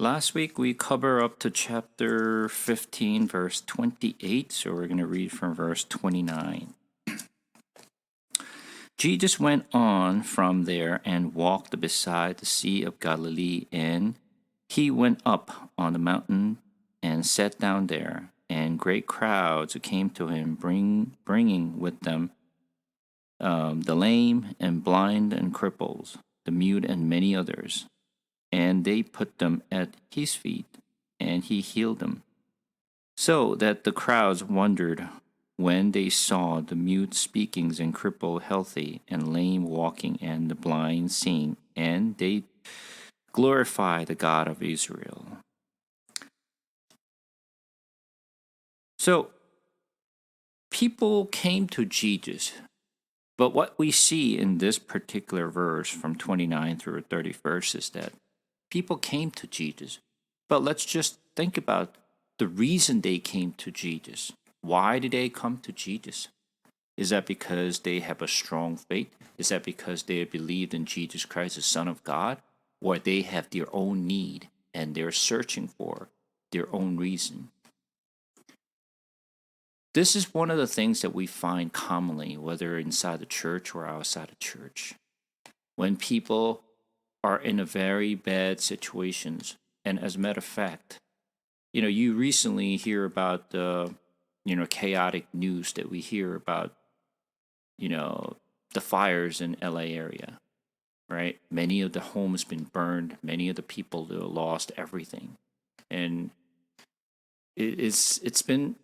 Last week we covered up to chapter 15, verse 28, so we're going to read from verse 29. Jesus went on from there and walked beside the Sea of Galilee, and he went up on the mountain and sat down there, and great crowds came to him, bringing with them the lame and blind and cripples, the mute and many others. And they put them at his feet, and he healed them. So that the crowds wondered when they saw the mute speaking and crippled healthy, and lame walking, and the blind seeing, and they glorified the God of Israel. So, people came to Jesus, but what we see in this particular verse from 29 through 31st is that people came to Jesus, but let's just think about the reason they came to Jesus. Why did they come to Jesus? Is that because they have a strong faith? Is that because they believed in Jesus Christ, the Son of God? Or they have their own need and they're searching for their own reason? This is one of the things that we find commonly, whether inside the church or outside the church. When people are in a very bad situations, and as a matter of fact, you recently hear about the chaotic news that we hear about, the fires in LA area, right? Many of the homes been burned. Many of the people lost everything, and it's been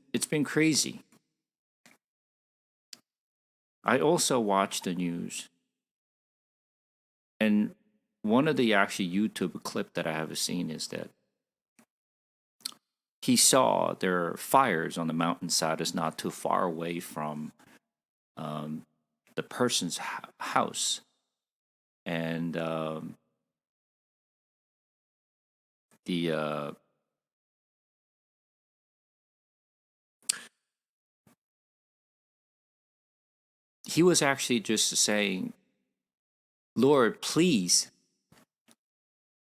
crazy. I also watch the news, and one of the actually YouTube clip that I have seen is that he saw there are fires on the mountainside. It's not too far away from the person's house, and he was actually just saying, "Lord, please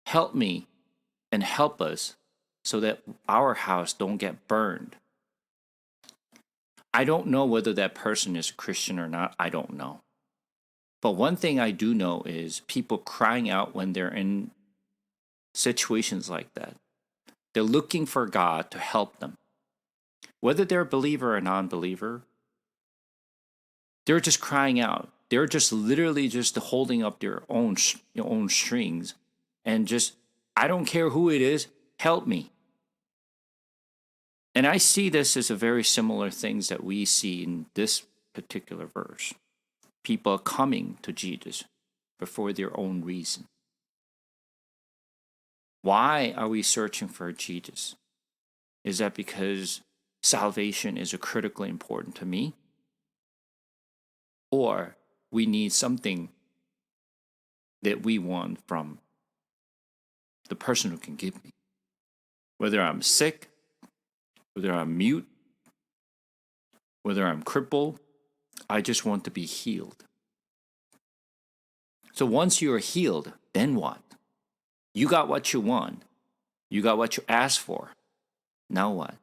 help me and help us so that our house don't get burned." I don't know whether that person is a Christian or not. I don't know. But one thing I do know is people crying out when they're in situations like that. They're looking for God to help them. Whether they're a believer or a non-believer, they're just crying out. They're just literally just holding up their own strings and just, I don't care who it is, help me. And I see this as a very similar things that we see in this particular verse. People are coming to Jesus for their own reason. Why are we searching for Jesus? Is that because salvation is critically important to me? Or we need something that we want from the person who can give me? Whether I'm sick, whether I'm mute, whether I'm crippled, I just want to be healed. So once you're healed, then what? You got what you want. You got what you asked for. Now what?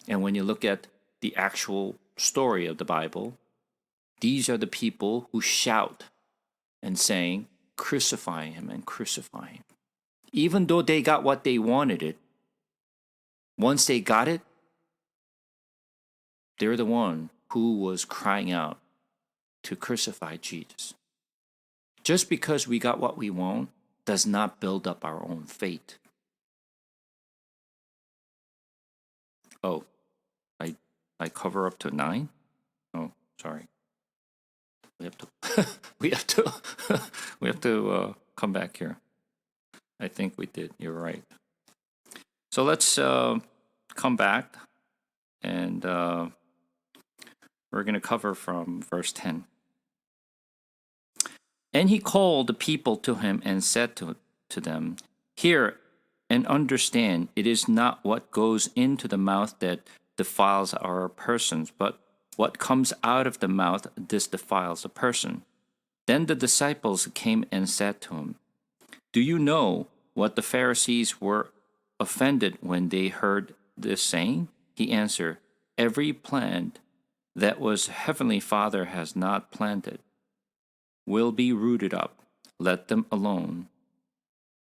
And when you look at the actual story of the Bible, these are the people who shout and saying, "Crucify him and crucify him." Even though they got what they wanted, once they got it, they're the one who was crying out to crucify Jesus. Just because we got what we want does not build up our own faith. Oh, I cover up to 9? Oh, sorry. We have to we have to come back here. I think we did. You're right. So let's come back, and we're going to cover from verse 10. And he called the people to him and said to them, "Hear and understand, it is not what goes into the mouth that defiles our persons, but what comes out of the mouth, this defiles a person." Then the disciples came and said to him, "Do you know what the Pharisees were offended when they heard this saying? He answered, Every plant that was Heavenly Father has not planted will be rooted up. Let them alone.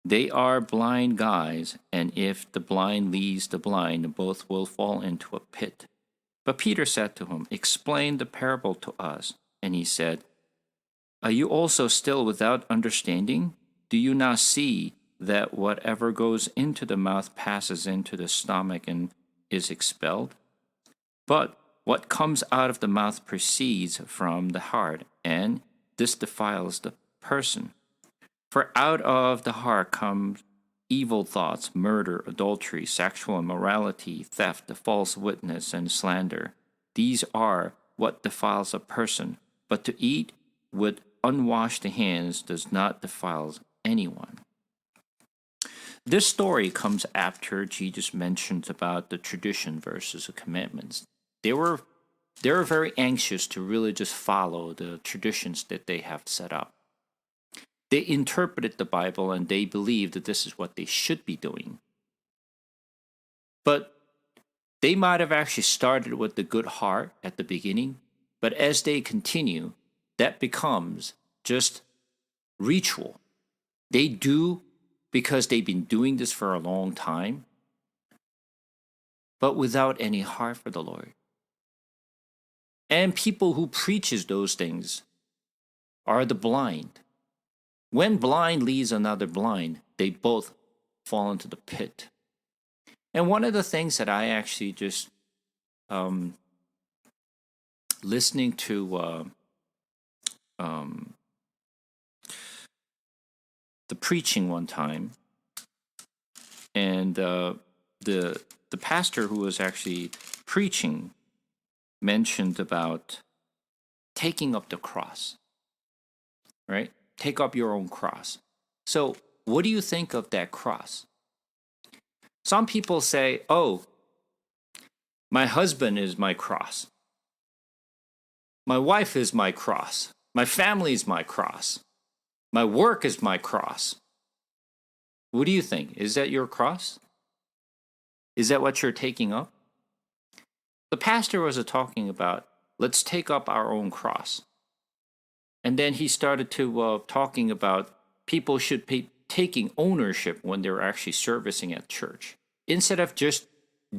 They are blind guides, and if the blind leads the blind, both will fall into a pit. But Peter said to him, Explain the parable to us. And he said, Are you also still without understanding? Do you not see that whatever goes into the mouth passes into the stomach and is expelled? But what comes out of the mouth proceeds from the heart, and this defiles the person. For out of the heart come evil thoughts, murder, adultery, sexual immorality, theft, false witness, and slander. These are what defiles a person, but to eat with unwashed hands does not defile anyone. This story comes after Jesus mentions about the tradition versus the commandments. They were very anxious to really just follow the traditions that they have set up. They interpreted the Bible and they believed that this is what they should be doing. But they might have actually started with the good heart at the beginning, but as they continue, that becomes just ritual. They do because they've been doing this for a long time, but without any heart for the Lord. And people who preaches those things are the blind. When blind leads another blind, they both fall into the pit. And one of the things that I actually just listening to the preaching one time, and the pastor who was actually preaching mentioned about taking up the cross, right? Take up your own cross. So what do you think of that cross? Some people say, oh, my husband is my cross. My wife is my cross. My family is my cross. My work is my cross. What do you think? Is that your cross? Is that what you're taking up? The pastor was talking about, let's take up our own cross. And then he started to talking about people should be taking ownership when they're actually servicing at church. Instead of just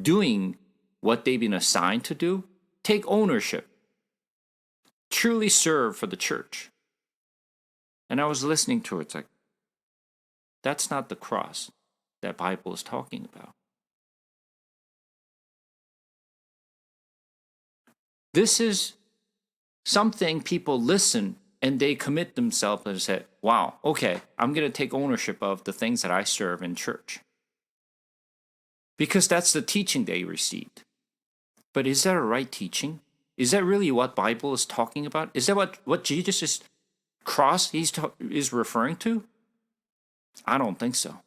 doing what they've been assigned to do, take ownership. Truly serve for the church. And I was listening to it, it's like, that's not the cross that Bible is talking about. This is something people listen and they commit themselves and say, wow, okay, I'm going to take ownership of the things that I serve in church. Because that's the teaching they received. But is that a right teaching? Is that really what Bible is talking about? Is that what Jesus' cross is referring to? I don't think so.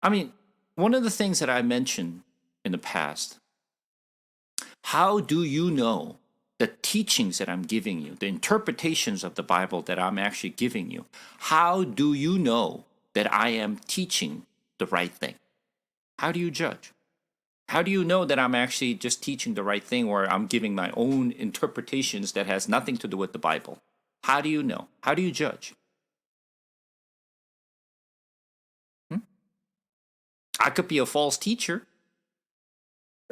I mean, one of the things that I mentioned in the past, how do you know the teachings that I'm giving you, the interpretations of the Bible that I'm actually giving you, how do you know that I am teaching the right thing? How do you judge? How do you know that I'm actually just teaching the right thing or I'm giving my own interpretations that has nothing to do with the Bible? How do you know? How do you judge? I could be a false teacher.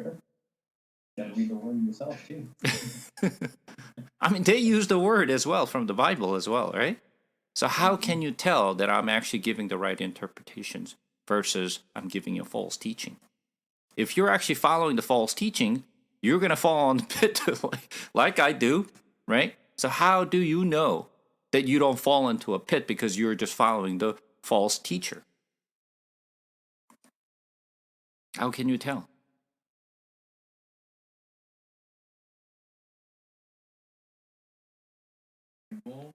Sure. Gotta read the word yourself too. I mean, they use the word as well from the Bible as well, right? So how can you tell that I'm actually giving the right interpretations versus I'm giving you a false teaching? If you're actually following the false teaching, you're going to fall on the pit like I do, right? So how do you know that you don't fall into a pit because you're just following the false teacher? How can you tell? Well,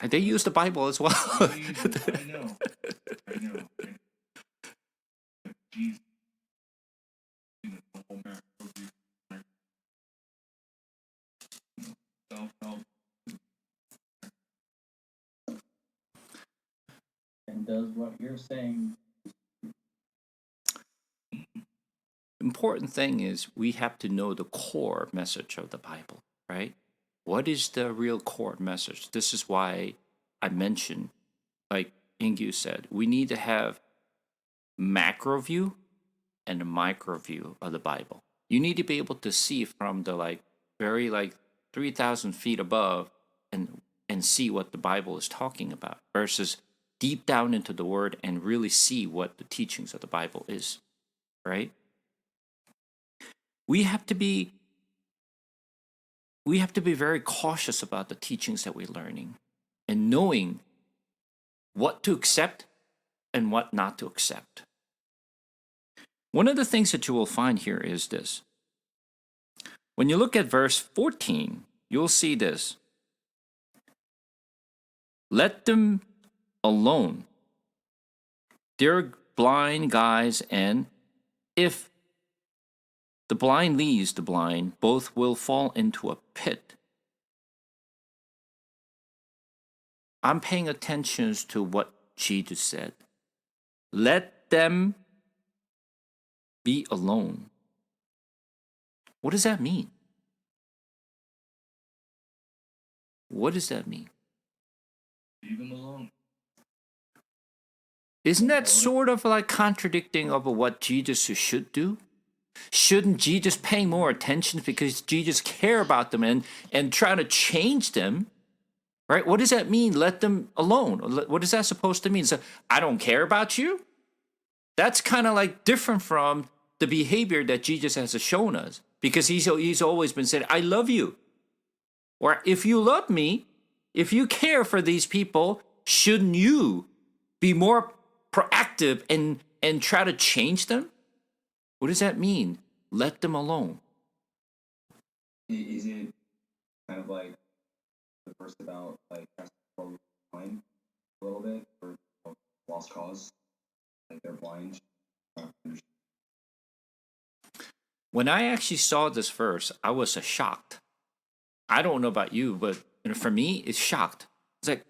They use the Bible as well. I know. Jesus, the whole miracle, self-help. does what you're saying. Important thing is we have to know the core message of the Bible, right? What is the real core message? This is why I mentioned, like Ingyu said, we need to have macro view and a micro view of the Bible. You need to be able to see from the very 3,000 feet above and see what the Bible is talking about versus deep down into the Word and really see what the teachings of the Bible is, right? We have to be very cautious about the teachings that we're learning and knowing what to accept and what not to accept. One of the things that you will find here is this. When you look at verse 14, you'll see this. Let them alone. They're blind guys, and if the blind leads the blind, both will fall into a pit. I'm paying attention to what Jesus said. Let them be alone. What does that mean? What does that mean? Leave them alone. Isn't that sort of like contradicting of what Jesus should do? Shouldn't Jesus pay more attention because Jesus care about them and try to change them? Right? What does that mean? Let them alone. What is that supposed to mean? So I don't care about you? That's kind of like different from the behavior that Jesus has shown us, because he's always been said, I love you. Or if you love me, if you care for these people, shouldn't you be more proactive and try to change them? What does that mean? Let them alone. Is it kind of like the verse about like blind a little bit, or lost cause? Like they're blind. When I actually saw this verse, I was shocked. I don't know about you, but for me, it's shocked. It's like,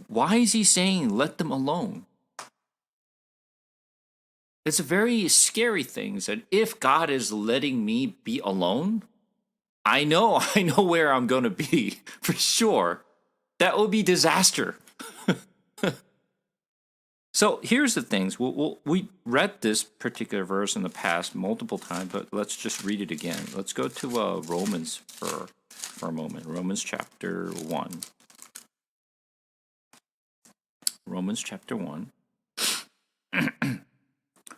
why is he saying let them alone? It's a very scary thing that if God is letting me be alone, I know where I'm going to be for sure. That will be disaster. So here's the things. We read this particular verse in the past multiple times, but let's just read it again. Let's go to Romans for a moment. Romans chapter 1. Romans chapter 1.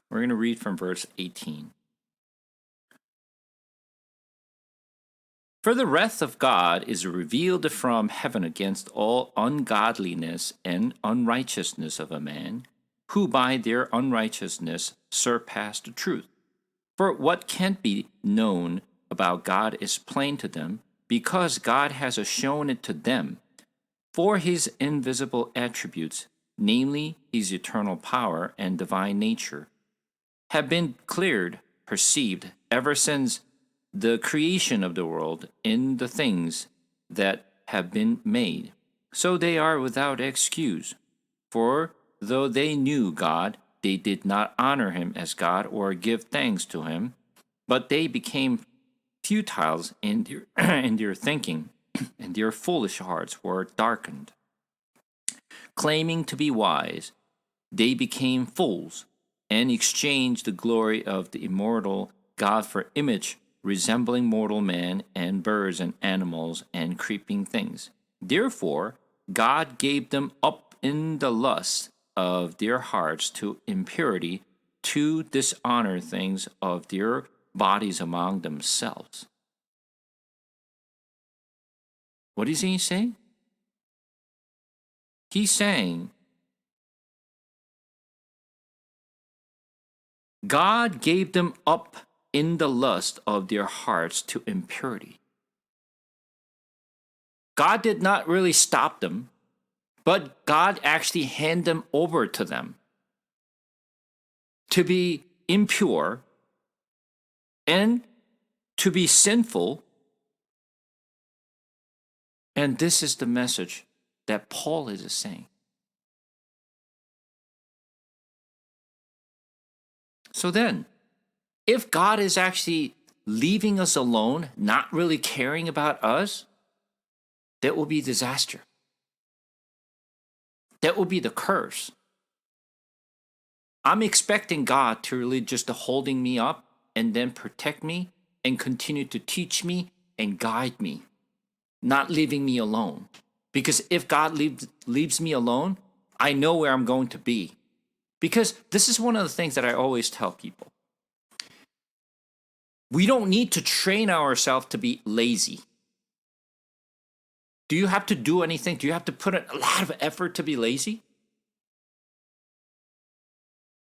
We're going to read from verse 18. For the wrath of God is revealed from heaven against all ungodliness and unrighteousness of a man, who by their unrighteousness surpass the truth. For what can't be known about God is plain to them, because God has shown it to them. For his invisible attributes, namely his eternal power and divine nature, have been cleared, perceived, ever since the creation of the world in the things that have been made. So they are without excuse. For though they knew God, they did not honor him as God or give thanks to him, but they became futile in their thinking, and their foolish hearts were darkened. Claiming to be wise, they became fools, and exchanged the glory of the immortal God for image resembling mortal man and birds and animals and creeping things. Therefore, God gave them up in the lust of their hearts to impurity, to dishonor things of their bodies among themselves. What is he saying? He's saying, God gave them up in the lust of their hearts to impurity. God did not really stop them, but God actually handed them over to them to be impure and to be sinful. And this is the message that Paul is saying. So then, if God is actually leaving us alone, not really caring about us, that will be disaster. That will be the curse. I'm expecting God to really just holding me up and then protect me and continue to teach me and guide me, not leaving me alone. Because if God leaves me alone, I know where I'm going to be. Because this is one of the things that I always tell people. We don't need to train ourselves to be lazy. Do you have to do anything? Do you have to put in a lot of effort to be lazy?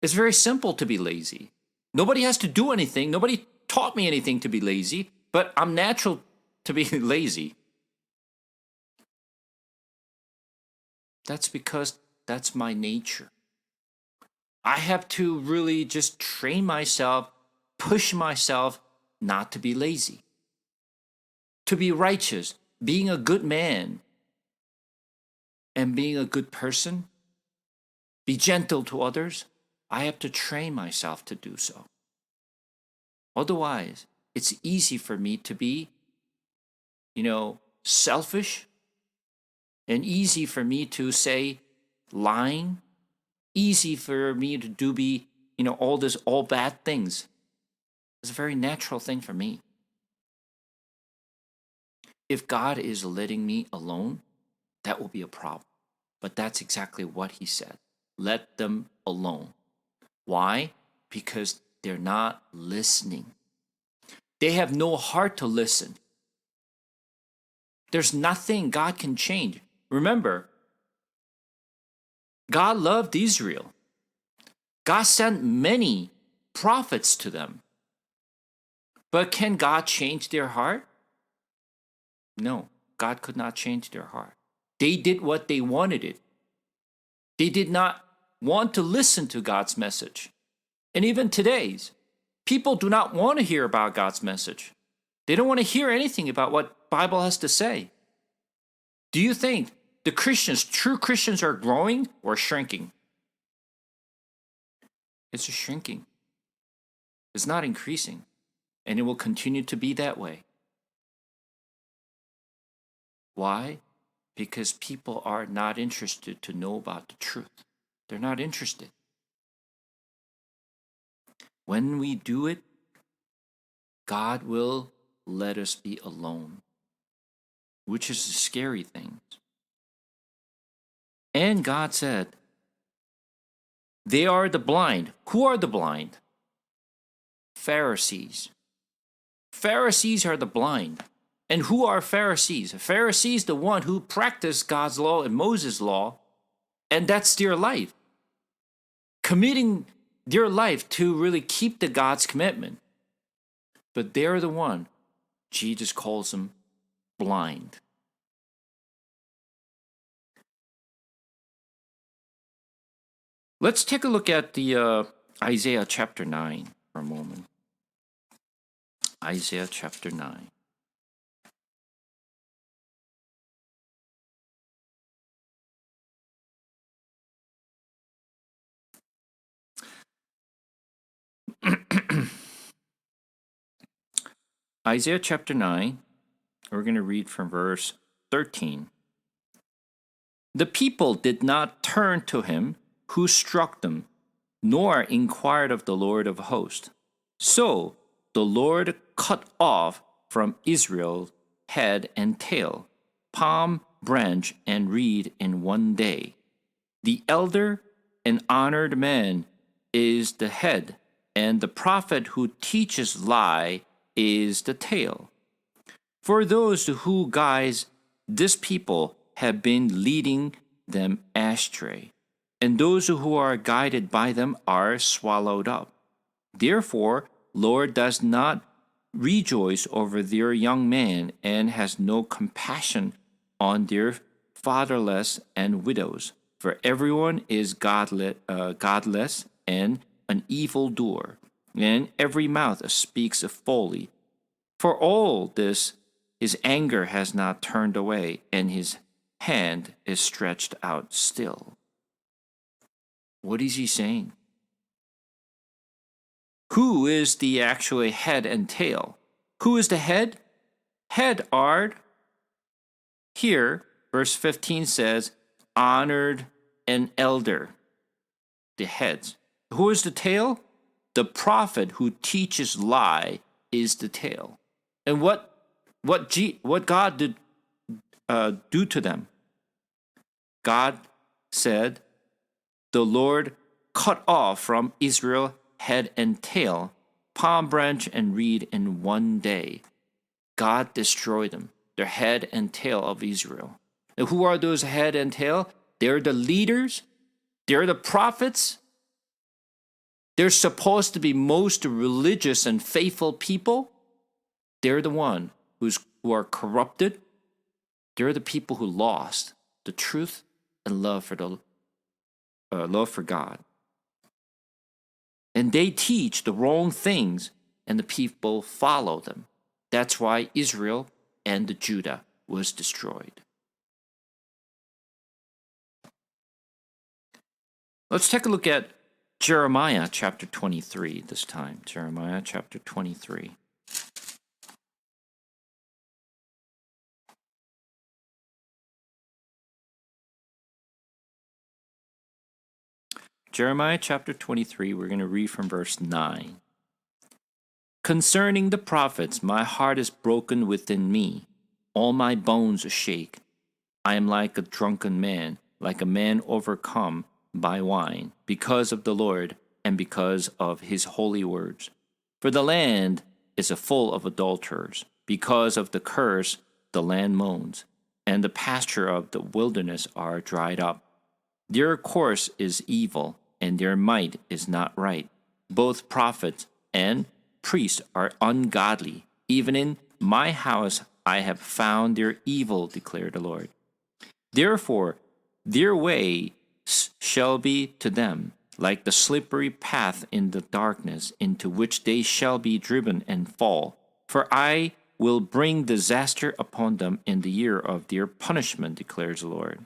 It's very simple to be lazy. Nobody has to do anything. Nobody taught me anything to be lazy, but I'm natural to be lazy. That's because that's my nature. I have to really just train myself, push myself not to be lazy, to be righteous, being a good man, and being a good person, be gentle to others. I have to train myself to do so. Otherwise, it's easy for me to be, selfish, and easy for me to say lying, easy for me to all bad things. It's a very natural thing for me. If God is letting me alone, that will be a problem. But that's exactly what he said. Let them alone. Why? Because they're not listening. They have no heart to listen. There's nothing God can change. Remember, God loved Israel. God sent many prophets to them. But can God change their heart? No, God could not change their heart. They did what they wanted it. They did not want to listen to God's message. And even today's, people do not want to hear about God's message. They don't want to hear anything about what Bible has to say. Do you think the Christians, true Christians, are growing or shrinking? It's just shrinking. It's not increasing. And it will continue to be that way. Why? Because people are not interested to know about the truth. They're not interested. When we do it, God will let us be alone, which is a scary thing. And God said, they are the blind. Who are the blind? Pharisees. Pharisees are the blind. And who are Pharisees? Pharisees, the one who practice God's law and Moses' law, and that's their life. Committing their life to really keep the God's commitment. But they're the one, Jesus calls them blind. Let's take a look at the Isaiah chapter 9 for a moment. Isaiah chapter 9. Isaiah chapter 9, we're going to read from verse 13. The people did not turn to him who struck them, nor inquired of the Lord of hosts. So the Lord cut off from Israel head and tail, palm branch and reed in one day. The elder and honored man is the head, and the prophet who teaches lie is the tail. For those who guide this people have been leading them astray, and those who are guided by them are swallowed up. Therefore, Lord does not rejoice over their young men and has no compassion on their fatherless and widows. For everyone is godless and an evildoer, and every mouth speaks of folly. For all this, his anger has not turned away, and his hand is stretched out still. What is he saying? Who is the actual head and tail? Who is the head? Head are here, verse 15 says, honored and elder, the heads. Who is the tail? The prophet who teaches lie is the tail. And what God did do to them? God said, the Lord cut off from Israel head and tail, palm branch and reed in one day. God destroyed them, their head and tail of Israel. And who are those head and tail? They're the leaders, they're the prophets. They're supposed to be most religious and faithful people. They're the one who are corrupted. They're the people who lost the truth and love for God. And they teach the wrong things, and the people follow them. That's why Israel and Judah was destroyed. Let's take a look at Jeremiah chapter 23 this time. Jeremiah chapter 23. Jeremiah chapter 23, we're going to read from verse 9. Concerning the prophets, my heart is broken within me. All my bones shake. I am like a drunken man, like a man overcome by wine, because of the Lord and because of his holy words. For the land is full of adulterers. Because of the curse, the land moans, and the pasture of the wilderness are dried up. Their course is evil, and their might is not right. Both prophets and priests are ungodly. Even in my house I have found their evil, declared the Lord. Therefore, their way shall be to them like the slippery path in the darkness, into which they shall be driven and fall. For I will bring disaster upon them in the year of their punishment, declares the Lord.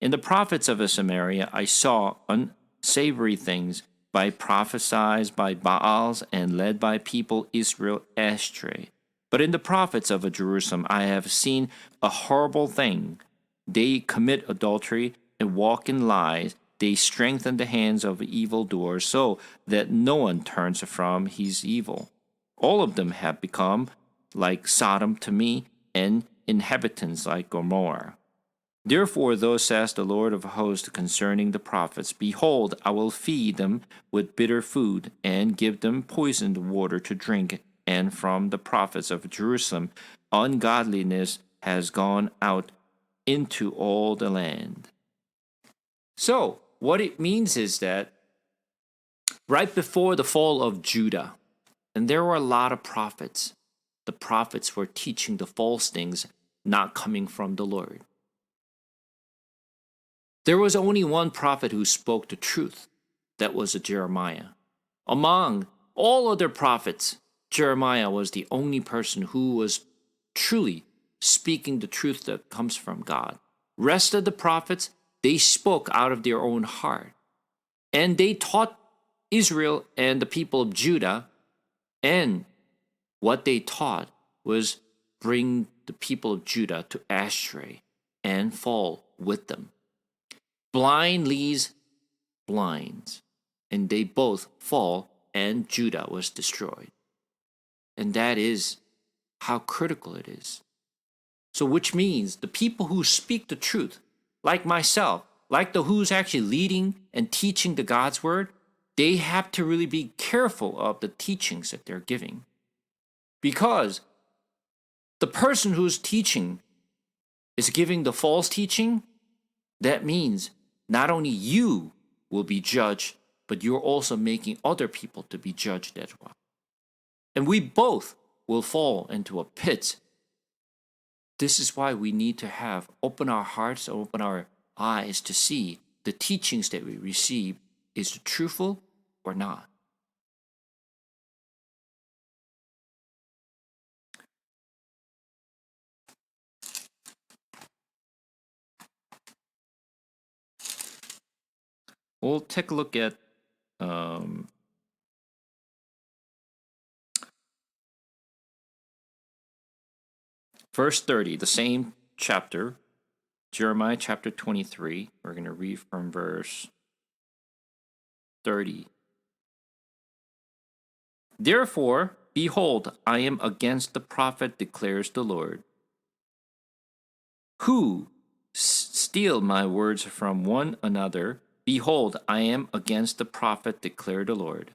In the prophets of Samaria I saw unsavory things, by prophesied by Baals and led by people Israel astray. But in the prophets of Jerusalem I have seen a horrible thing. They commit adultery and walk in lies. They strengthen the hands of evildoers so that no one turns from his evil. All of them have become like Sodom to me, and inhabitants like Gomorrah. Therefore, thus says the Lord of hosts concerning the prophets, behold, I will feed them with bitter food, and give them poisoned water to drink. And from the prophets of Jerusalem, ungodliness has gone out into all the land. So, what it means is that right before the fall of Judah, and there were a lot of prophets, the prophets were teaching the false things not coming from the Lord. There was only one prophet who spoke the truth. That was Jeremiah. Among all other prophets, Jeremiah was the only person who was truly speaking the truth that comes from God. Rest of the prophets, they spoke out of their own heart. And they taught Israel and the people of Judah, and what they taught was bring the people of Judah to astray and fall with them. Blind leads blinds, and they both fall, and Judah was destroyed. And that is how critical it is. So which means the people who speak the truth, like myself, like the who's actually leading and teaching the God's word, they have to really be careful of the teachings that they're giving. Because the person who's teaching is giving the false teaching, that means not only you will be judged, but you're also making other people to be judged as well. And we both will fall into a pit. This is why we need to open our hearts, open our eyes to see the teachings that we receive, is it truthful or not. We'll take a look at Verse 30, the same chapter, Jeremiah chapter 23. We're going to read from verse 30. Therefore, behold, I am against the prophet, declares the Lord, who steal my words from one another. Behold, I am against the prophet, declared the Lord,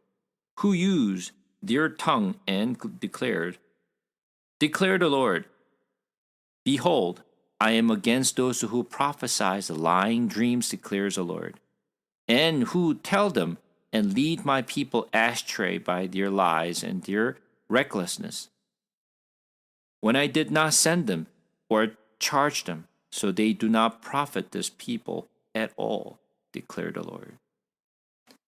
who use their tongue and declared the Lord, behold, I am against those who prophesy lying dreams, declares the Lord, and who tell them and lead my people astray by their lies and their recklessness. When I did not send them or charge them, so they do not profit this people at all, declared the Lord.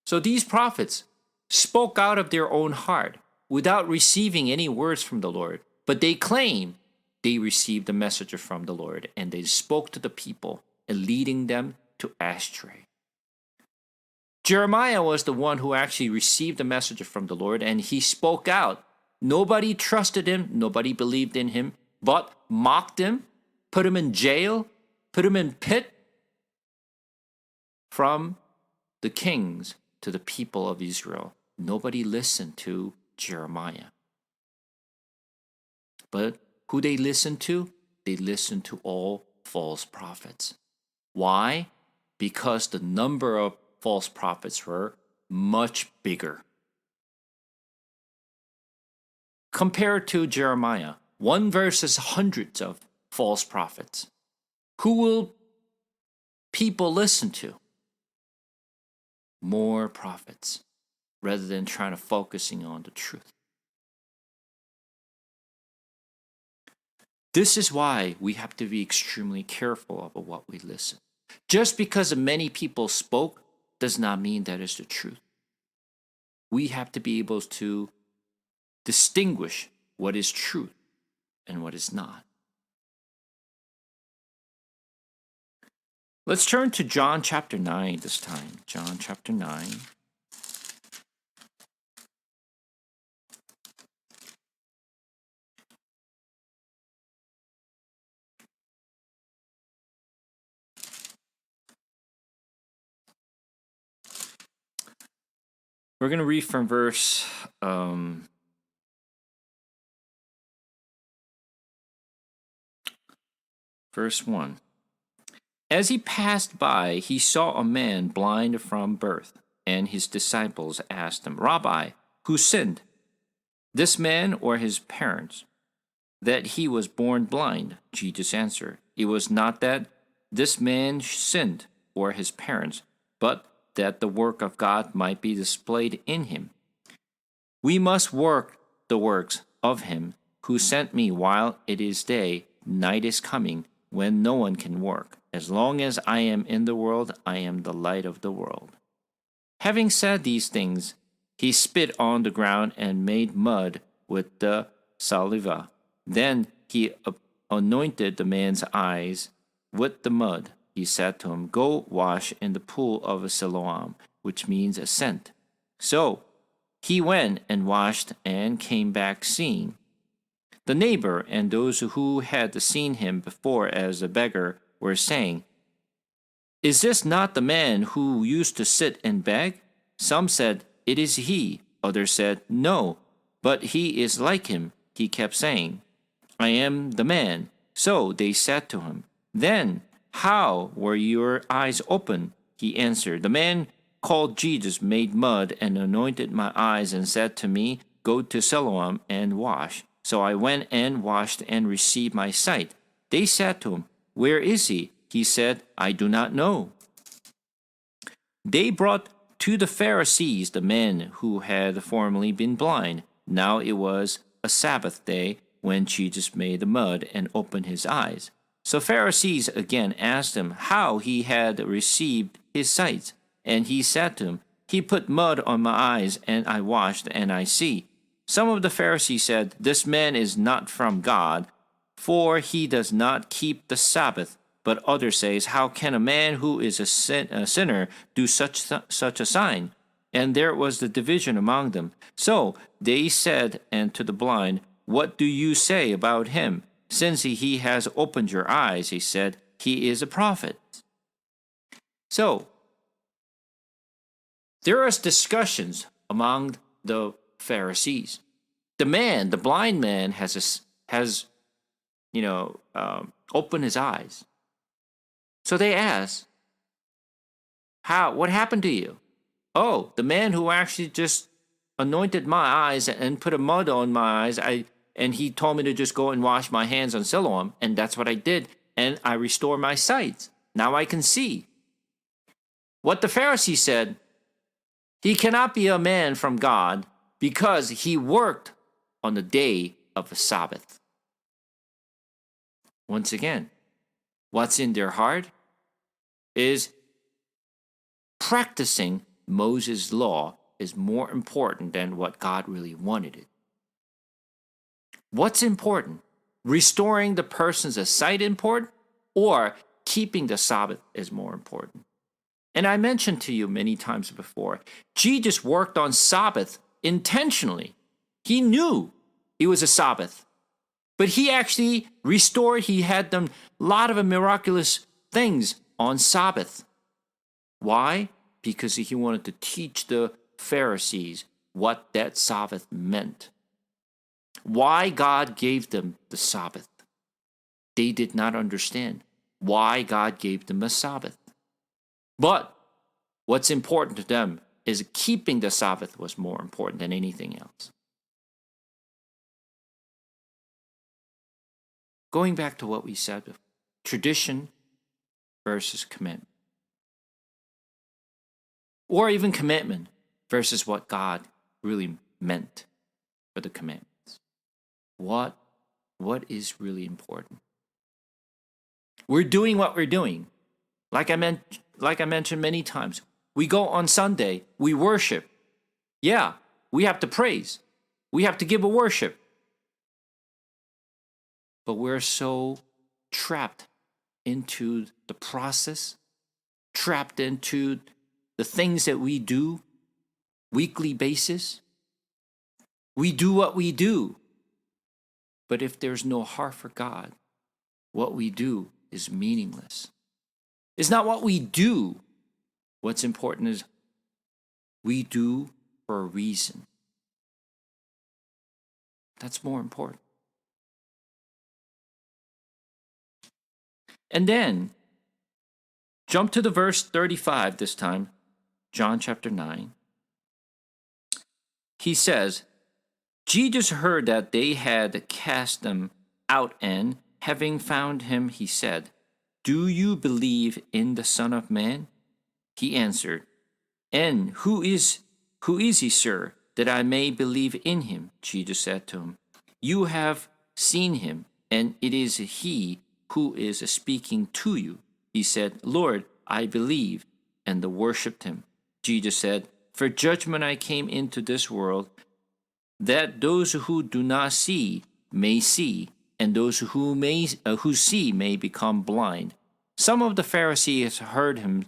So these prophets spoke out of their own heart without receiving any words from the Lord, but they claim they received the message from the Lord, and they spoke to the people and leading them to astray. Jeremiah was the one who actually received the message from the Lord, and he spoke out. Nobody trusted him, nobody believed in him, but mocked him, put him in jail, put him in pit. From the kings to the people of Israel, nobody listened to Jeremiah. But who they listened to? They listened to all false prophets. Why? Because the number of false prophets were much bigger. Compared to Jeremiah, one versus hundreds of false prophets. Who will people listen to? More prophets, rather than trying to focusing on the truth. This is why we have to be extremely careful about what we listen. Just because many people spoke does not mean that is the truth. We have to be able to distinguish what is truth and what is not. Let's turn to John chapter 9 this time. John chapter 9. We're going to read from verse verse 1. As he passed by, he saw a man blind from birth, and his disciples asked him, Rabbi, who sinned, this man or his parents, that he was born blind? Jesus answered, it was not that this man sinned or his parents, but that the work of God might be displayed in him. We must work the works of him who sent me while it is day. Night is coming when no one can work. As long as I am in the world, I am the light of the world. Having said these things, he spit on the ground and made mud with the saliva. Then he anointed the man's eyes with the mud. He said to him, go wash in the pool of Siloam, which means ascent. So he went and washed and came back seeing. The neighbor and those who had seen him before as a beggar were saying, is this not the man who used to sit and beg? Some said, it is he. Others said, no, but he is like him. He kept saying, I am the man. So they said to him, then how were your eyes open? He answered, the man called Jesus made mud and anointed my eyes and said to me, go to Siloam and wash. So I went and washed and received my sight. They said to him, where is he? He said, I do not know. They brought to the Pharisees the man who had formerly been blind. Now it was a Sabbath day when Jesus made the mud and opened his eyes. So Pharisees again asked him how he had received his sight. And he said to them, he put mud on my eyes, and I washed, and I see. Some of the Pharisees said, this man is not from God, for he does not keep the Sabbath. But others say, how can a man who is a sinner do such a sign? And there was the division among them. So they said and to the blind, what do you say about him? Since he has opened your eyes, he said, he is a prophet. So, there are discussions among the Pharisees. The blind man, has opened his eyes. So they ask, what happened to you? Oh, the man who actually just anointed my eyes and put a mud on my eyes, and he told me to just go and wash my hands on Siloam, and that's what I did, and I restored my sight. Now I can see. What the Pharisee said, he cannot be a man from God because he worked on the day of the Sabbath. Once again, what's in their heart is practicing Moses' law is more important than what God really wanted it. What's important? Restoring the person's sight important, or keeping the Sabbath is more important? And I mentioned to you many times before, Jesus worked on Sabbath intentionally. He knew it was a Sabbath, but he actually restored, he had done a lot of miraculous things on Sabbath. Why? Because he wanted to teach the Pharisees what that Sabbath meant. Why God gave them the Sabbath. They did not understand why God gave them a Sabbath. But what's important to them is keeping the Sabbath was more important than anything else. Going back to what we said before, tradition versus commitment. Or even commitment versus what God really meant for the commandments. What is really important? We're doing what we're doing. Like I mentioned many times, we go on Sunday, we worship. Yeah, we have to praise. We have to give a worship. But we're so trapped into the process, trapped into the things that we do weekly basis. We do what we do. But if there's no heart for God, what we do is meaningless. It's not what we do. What's important is we do for a reason. That's more important. And then, jump to the verse 35 this time, John chapter 9. He says, Jesus heard that they had cast them out, and having found him, he said, do you believe in the Son of Man? He answered, and who is he, sir, that I may believe in him? Jesus said to him, you have seen him, and it is he who is speaking to you. He said, Lord, I believe, and they worshipped him. Jesus said, for judgment I came into this world, that those who do not see may see, and those who see may become blind. Some of the Pharisees heard him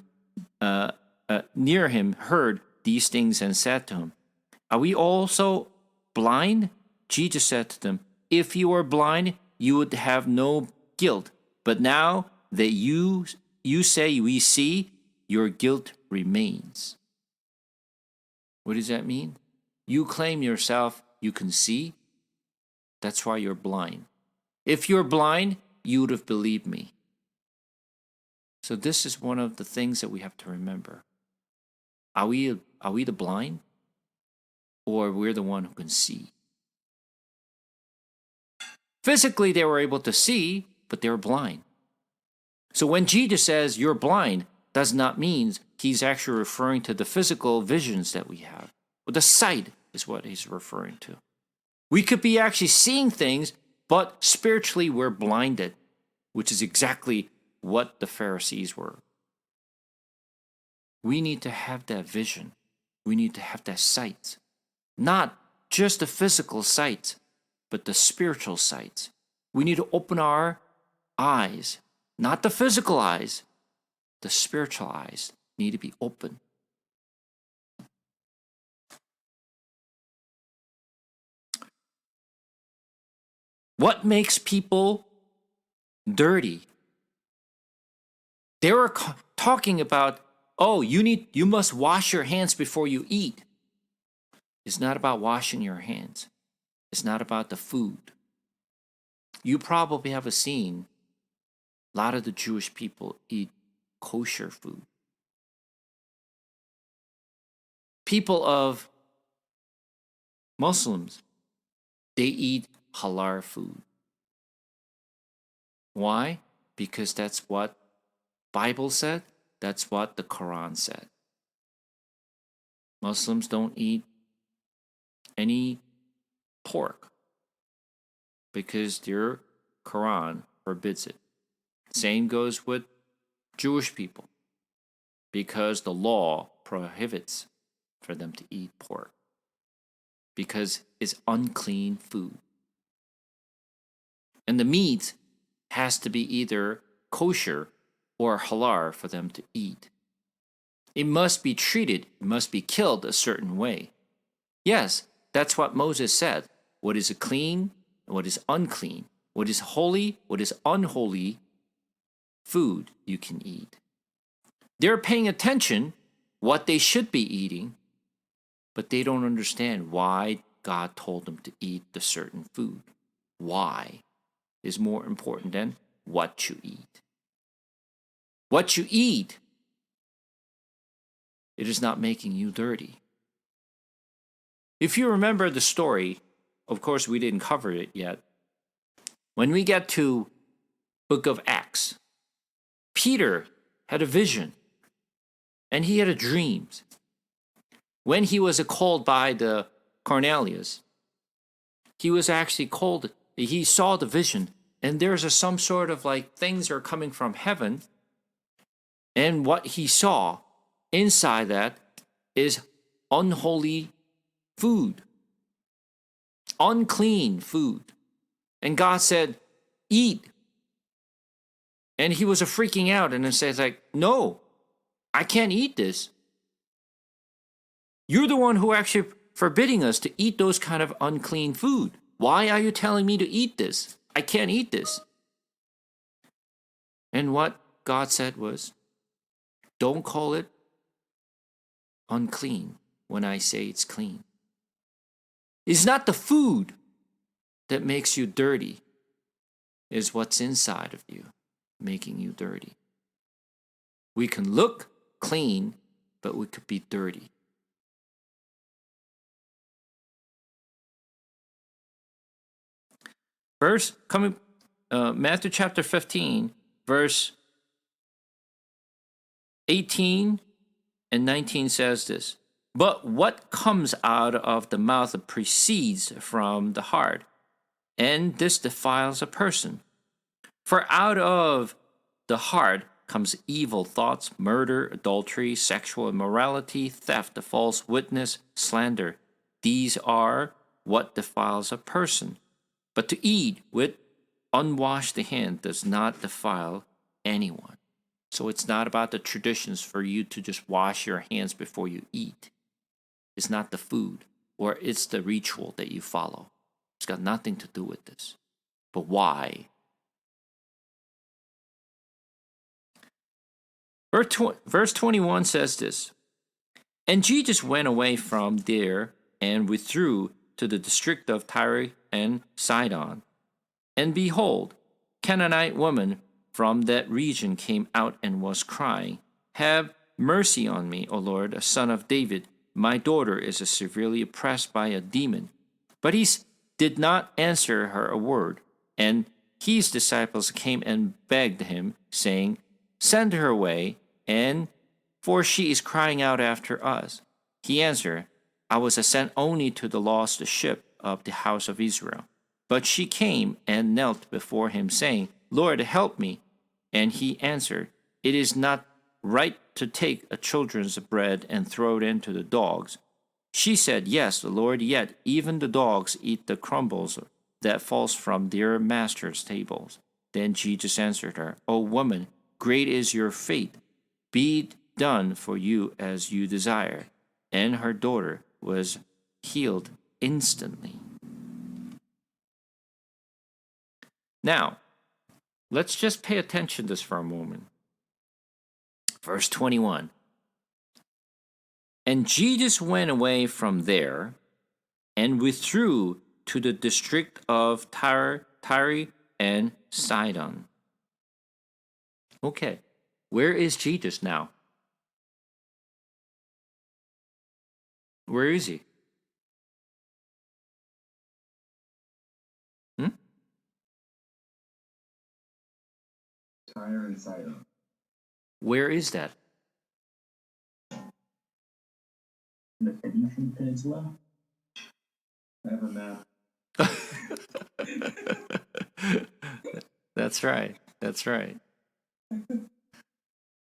near him, heard these things, and said to him, are we also blind? Jesus said to them, if you were blind, you would have no guilt. But now that you say we see, your guilt remains. What does that mean? You claim yourself you can see. That's why you're blind. If you're blind, you would have believed me. So this is one of the things that we have to remember. Are we the blind? Or we're the one who can see? Physically, they were able to see, but they were blind. So when Jesus says you're blind, does not mean he's actually referring to the physical visions that we have. Well, the sight is what he's referring to. We could be actually seeing things, but spiritually we're blinded, which is exactly what the Pharisees were. We need to have that vision. We need to have that sight. Not just the physical sight, but the spiritual sight. We need to open our eyes, not the physical eyes. The spiritual eyes need to be open. What makes people dirty. They were talking about, oh, you must wash your hands before you eat. It's not about washing your hands. It's not about the food. You probably have seen a lot of the Jewish people eat kosher food. People of Muslims, they eat halal food. Why? Because that's what Bible said. That's what the Quran said. Muslims don't eat any pork because their Quran forbids it. Same goes with Jewish people because the law prohibits for them to eat pork because it's unclean food. And the meat has to be either kosher or halal for them to eat. It must be treated, it must be killed a certain way. Yes, that's what Moses said. What is clean and what is unclean, what is holy, what is unholy food you can eat. They're paying attention what they should be eating, but they don't understand why God told them to eat the certain food. Why is more important than what you eat. What you eat, it is not making you dirty. If you remember the story, of course we didn't cover it yet. When we get to book of Acts, Peter had a vision and he had a dream. When he was called by the Cornelius, he was actually called, he saw the vision, and there's some sort of like things are coming from heaven, and what he saw inside that is unholy food, unclean food. And God said, eat. And he was freaking out and it says like, no, I can't eat this. You're the one who actually forbidding us to eat those kind of unclean food. Why are you telling me to eat this? I can't eat this. And what God said was, don't call it unclean when I say it's clean. It's not the food that makes you dirty. It's what's inside of you making you dirty. We can look clean, but we could be dirty. Matthew chapter 15, verse 18 and 19 says this. But what comes out of the mouth proceeds from the heart, and this defiles a person. For out of the heart comes evil thoughts, murder, adultery, sexual immorality, theft, false witness, slander. These are what defiles a person. But to eat with unwashed hand does not defile anyone. So it's not about the traditions for you to just wash your hands before you eat. It's not the food, or it's the ritual that you follow. It's got nothing to do with this. But why? Verse 21 says this. And Jesus went away from there and withdrew to the district of Tyre and Sidon. And behold, Canaanite woman from that region came out and was crying, Have mercy on me, O Lord, a son of David. My daughter is severely oppressed by a demon. But he did not answer her a word. And his disciples came and begged him, saying, Send her away, and for she is crying out after us. He answered, I was sent only to the lost sheep of the house of Israel. But she came and knelt before him, saying, Lord, help me. And he answered, It is not right to take a children's bread and throw it into the dogs. She said, Yes, Lord, yet even the dogs eat the crumbs that falls from their master's tables. Then Jesus answered her, O woman, great is your faith. Be done for you as you desire. And her daughter was healed instantly. Now, Let's just pay attention to this for a moment. Verse 21. And Jesus went away from there and withdrew to the district of Tyre and Sidon. Okay, where is Jesus now? Where is he? Tyre and Sidon. Where is that? The Phoenician Peninsula. I have a map. That's right. That's right.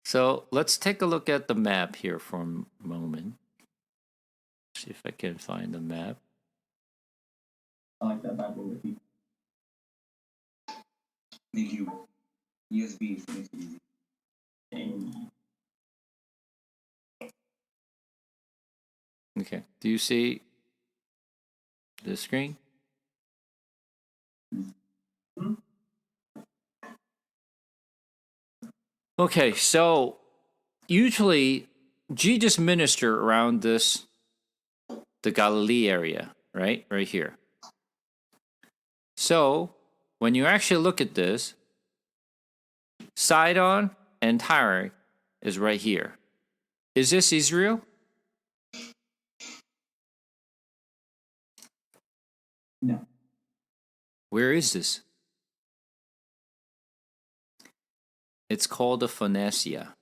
So let's take a look at the map here for a moment. See if I can find the map. I like that Bible with you. Thank you. ESV, so makes it easy. And Okay. Do you see the screen? Okay, so usually Jesus ministered around the Galilee area, right? Right here. So when you actually look at this, Sidon and Tyre is right here. Is this Israel? no. Where is this? It's called the Phoenicia,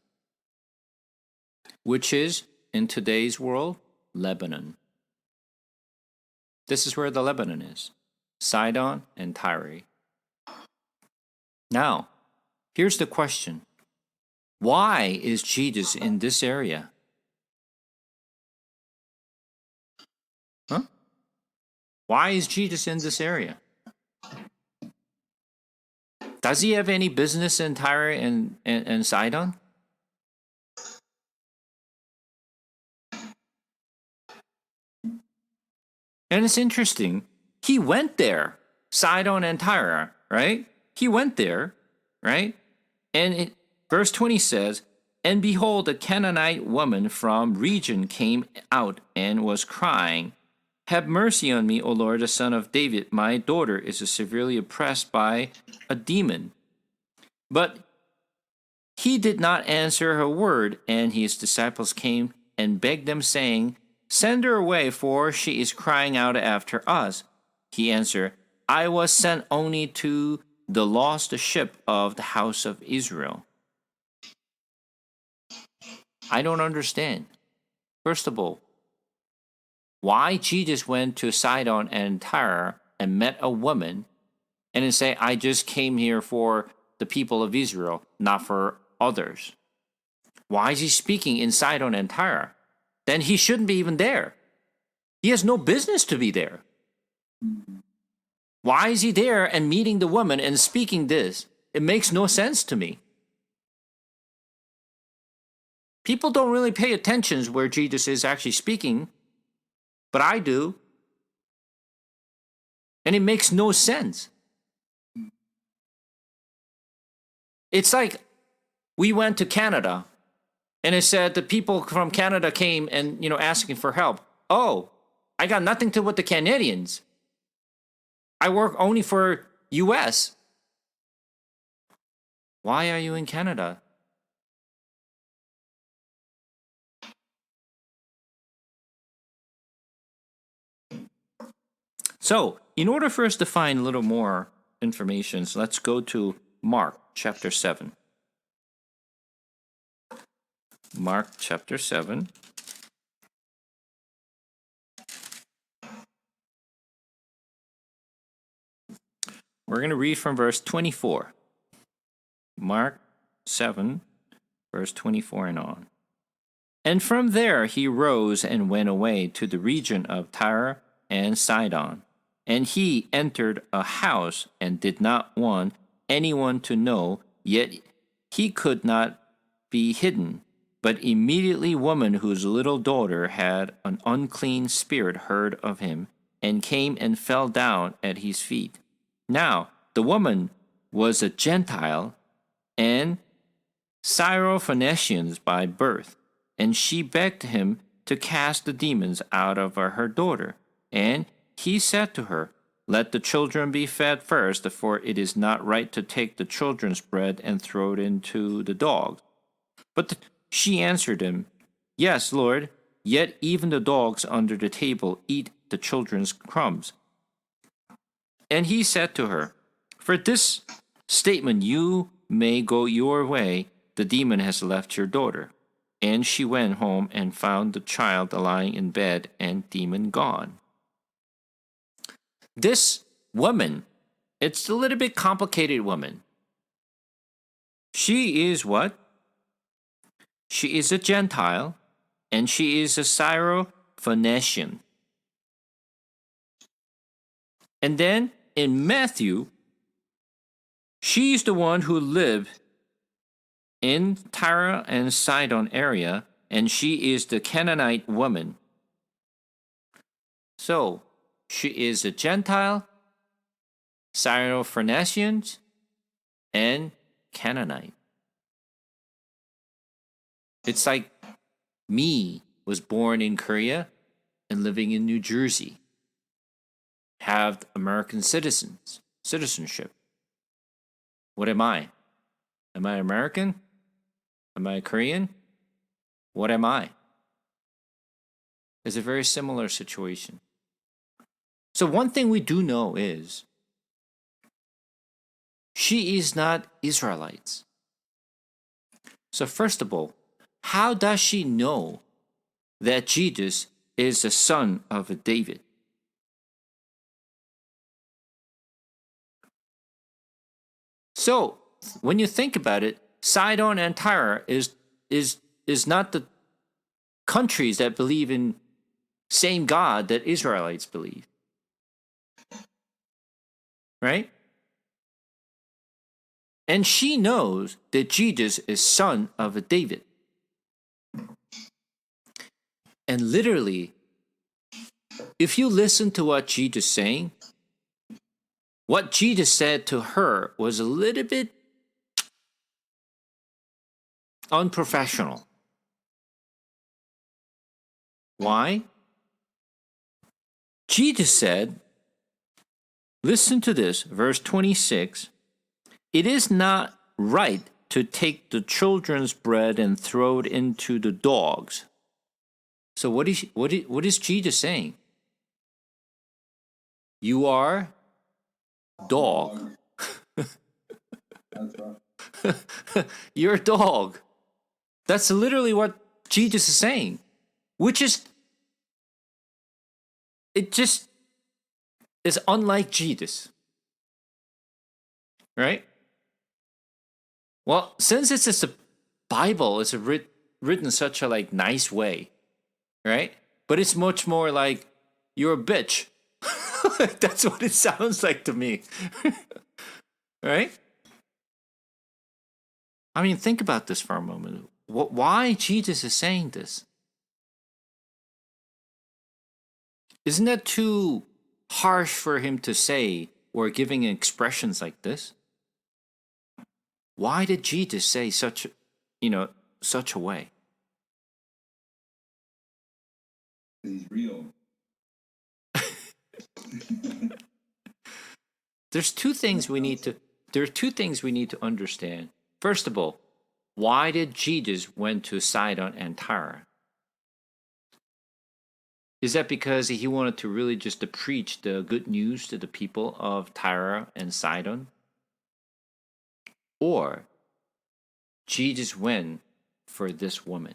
which is, in today's world, Lebanon. This is where the Lebanon is, Sidon and Tyre. Now, here's the question. Why is Jesus in this area? Huh? Why is Jesus in this area? Does he have any business in Tyre and Sidon? And it's interesting. He went there, Sidon and Tyre, right? He went there, right? And verse 20 says, and behold, a Canaanite woman from region came out and was crying, have mercy on me, O Lord, the son of David. My daughter is severely oppressed by a demon. But he did not answer her word, and his disciples came and begged them, saying, send her away, for she is crying out after us. He answered, I was sent only to the lost sheep of the house of Israel. I don't understand. First of all, why Jesus went to Sidon and Tyre and met a woman and then say, I just came here for the people of Israel, not for others. Why is he speaking in Sidon and Tyre? Then he shouldn't be even there. He has no business to be there. Why is he there and meeting the woman and speaking this? It makes no sense to me. People don't really pay attention where Jesus is actually speaking, but I do. And it makes no sense. It's like we went to Canada and it said the people from Canada came and, asking for help. Oh, I got nothing to do with the Canadians. I work only for US. Why are you in Canada? So, in order for us to find a little more information, so let's go to Mark chapter 7. Mark chapter 7. We're going to read from verse 24. Mark 7, verse 24 and on. And from there he rose and went away to the region of Tyre and Sidon. And he entered a house and did not want anyone to know, yet he could not be hidden. But immediately a woman whose little daughter had an unclean spirit heard of him, and came and fell down at his feet. Now the woman was a Gentile and Syrophoenicians by birth, and she begged him to cast the demons out of her daughter. And he said to her, Let the children be fed first, for it is not right to take the children's bread and throw it into the dogs. But she answered him, Yes, Lord, yet even the dogs under the table eat the children's crumbs. And he said to her, For this statement you may go your way, the demon has left your daughter. And she went home and found the child lying in bed and demon gone. This woman, it's a little bit complicated woman. She is what? She is a Gentile, and she is a Syrophoenician. And then in Matthew, she's the one who lived in Tyre and Sidon area, and she is the Canaanite woman. So, she is a Gentile, Syrophoenician, and Canaanite. It's like me was born in Korea and living in New Jersey, have American citizenship. What am I? Am I American? Am I Korean? What am I? It's a very similar situation. So one thing we do know is she is not Israelites. So first of all, how does she know that Jesus is the son of David? So when you think about it, Sidon and Tyre is not the countries that believe in same God that Israelites believe. Right? And she knows that Jesus is son of David. And literally, if you listen to what Jesus is saying, what Jesus said to her was a little bit unprofessional. Why? Jesus said, listen to this, verse 26, it is not right to take the children's bread and throw it into the dogs. So what is Jesus saying? You are dog. That's rough. You're a dog. That's literally what Jesus is saying, which is, it just is unlike Jesus. Right? Well, since it's just a Bible, it's written such a nice way, right? But it's much more like, you're a bitch. That's what it sounds like to me. Right? I mean, think about this for a moment. Why Jesus is saying this? Isn't that too harsh for him to say or giving expressions like this? Why did Jesus say such a way? He's real. There are two things we need to understand. First of all, why did Jesus went to Sidon and Tyre? Is that because he wanted to really just to preach the good news to the people of Tyre and Sidon? Or Jesus went for this woman?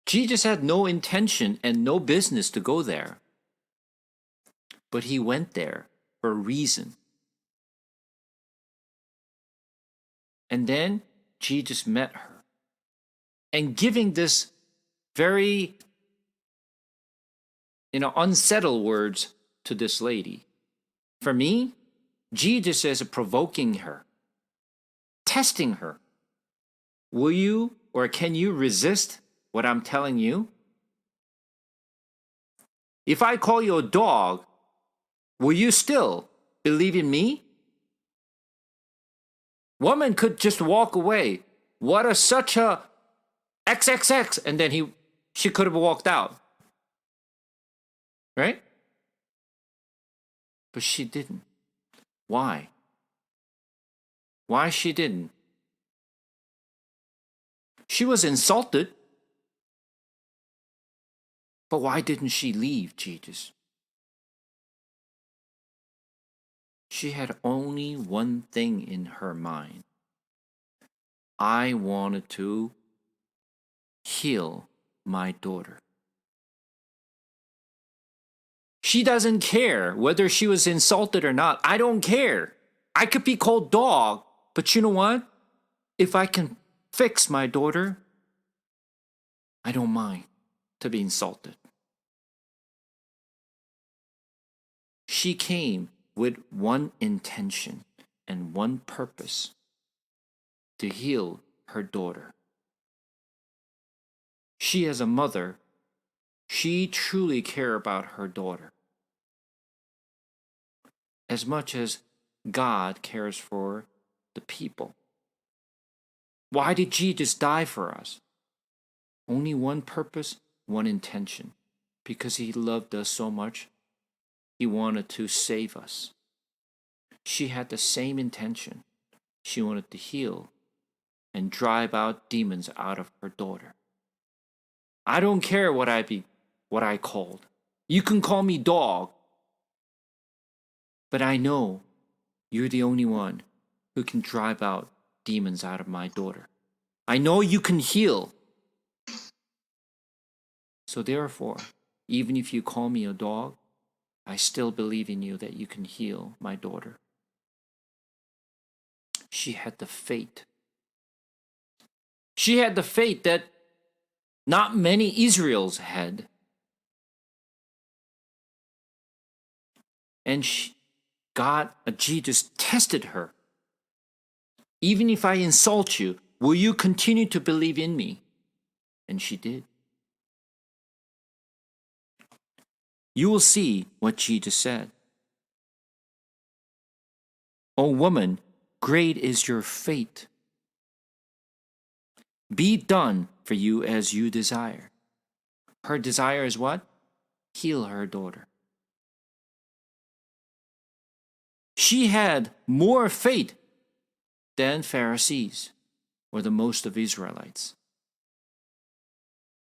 Jesus had no intention and no business to go there. But he went there for a reason. And then Jesus met her. And giving this very, unsettled words to this lady. For me, Jesus is provoking her, testing her. Will you or can you resist what I'm telling you? If I call you a dog, will you still believe in me? Woman could just walk away. What a such a XXX, and then she could have walked out. Right? But she didn't. Why? Why she didn't? She was insulted. But why didn't she leave Jesus? She had only one thing in her mind. I wanted to heal my daughter. She doesn't care whether she was insulted or not. I don't care. I could be called dog, but you know what? If I can fix my daughter, I don't mind to be insulted. She came with one intention and one purpose: to heal her daughter. She, as a mother, she truly cared about her daughter as much as God cares for the people. Why did Jesus die for us? Only one purpose, one intention. Because he loved us so much, he wanted to save us. She had the same intention. She wanted to heal and drive out demons out of her daughter. I don't care what I called. You can call me dog. But I know you're the only one who can drive out demons out of my daughter. I know you can heal. So therefore, even if you call me a dog, I still believe in you that you can heal my daughter. She had the faith. She had the faith that not many Israels had. And Jesus tested her. Even if I insult you, will you continue to believe in me? And she did. You will see what Jesus said. O woman, great is your faith. Be done for you as you desire. Her desire is what? Heal her daughter. She had more faith than Pharisees or the most of Israelites.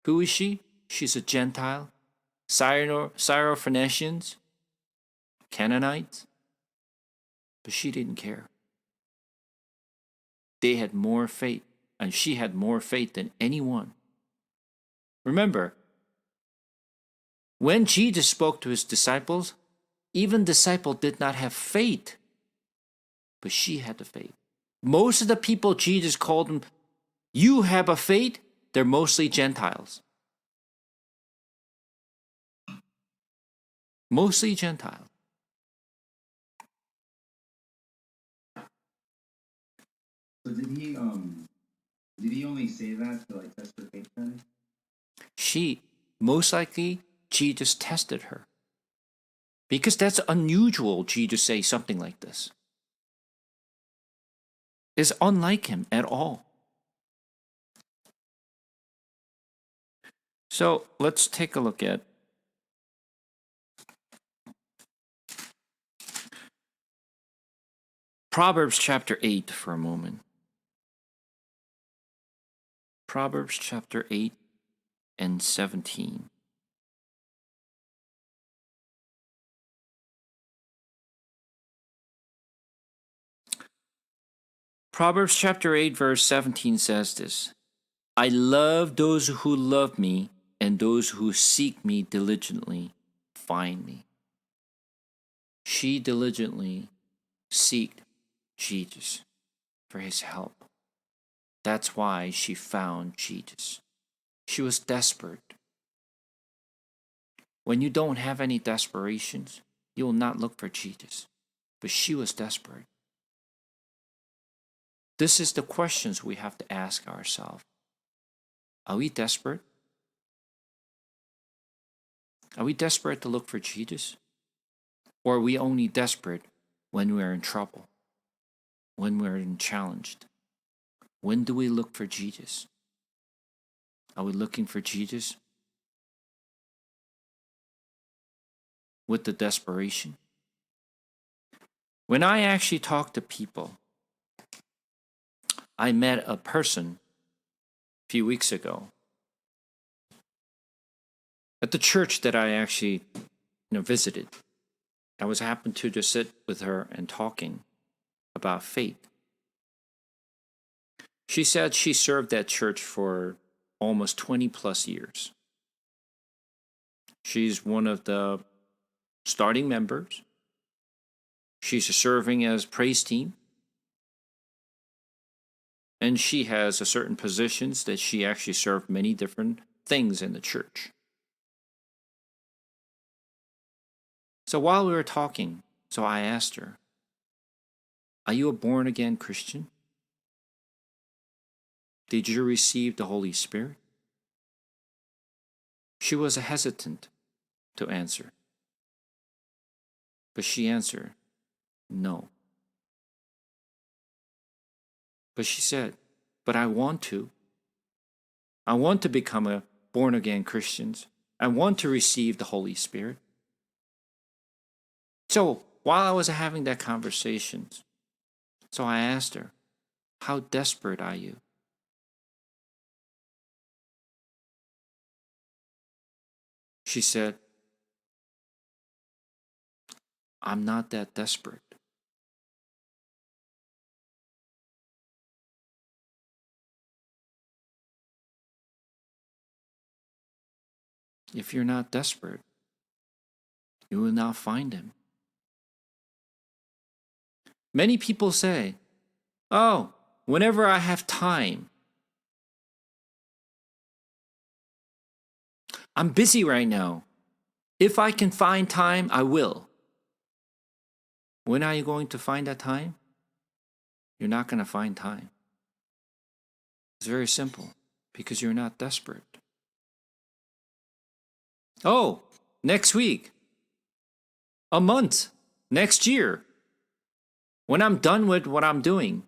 Who is she? She's a Gentile. Syrophoenicians, Canaanites. But she didn't care. They had more faith, and she had more faith than anyone. Remember, when Jesus spoke to his disciples, even disciples did not have faith, but she had the faith. Most of the people Jesus called them, you have a faith, they're mostly Gentiles. Mostly Gentiles. So did he only say that to like test her faith then? Most likely, Jesus tested her. Because that's unusual, Jesus say something like this. It's unlike him at all. So let's take a look at Proverbs chapter 8 for a moment. Proverbs chapter 8 and 17. Proverbs chapter 8 verse 17 says this: I love those who love me, and those who seek me diligently find me. She diligently sought Jesus for his help. That's why she found Jesus. She was desperate. When you don't have any desperations, you will not look for Jesus. But she was desperate. This is the questions we have to ask ourselves. Are we desperate? Are we desperate to look for Jesus? Or are we only desperate when we're in trouble, when we're challenged? When do we look for Jesus? Are we looking for Jesus with the desperation? When I actually talk to people, I met a person a few weeks ago at the church that I actually visited. I was happened to just sit with her and talking about faith. She said she served that church for almost 20 plus years. She's one of the starting members. She's serving as praise team. And she has a certain positions that she actually served many different things in the church. So while we were talking, I asked her, "Are you a born again Christian? Did you receive the Holy Spirit?" She was hesitant to answer. But she answered, "No." But she said, "But I want to. I want to become a born again Christian. I want to receive the Holy Spirit." So while I was having that conversation, I asked her, "How desperate are you?" She said, "I'm not that desperate." If you're not desperate, you will not find him. Many people say, "Oh, whenever I have time. I'm busy right now. If I can find time, I will." When are you going to find that time? You're not going to find time. It's very simple, because you're not desperate. Oh, next week, a month, next year, when I'm done with what I'm doing,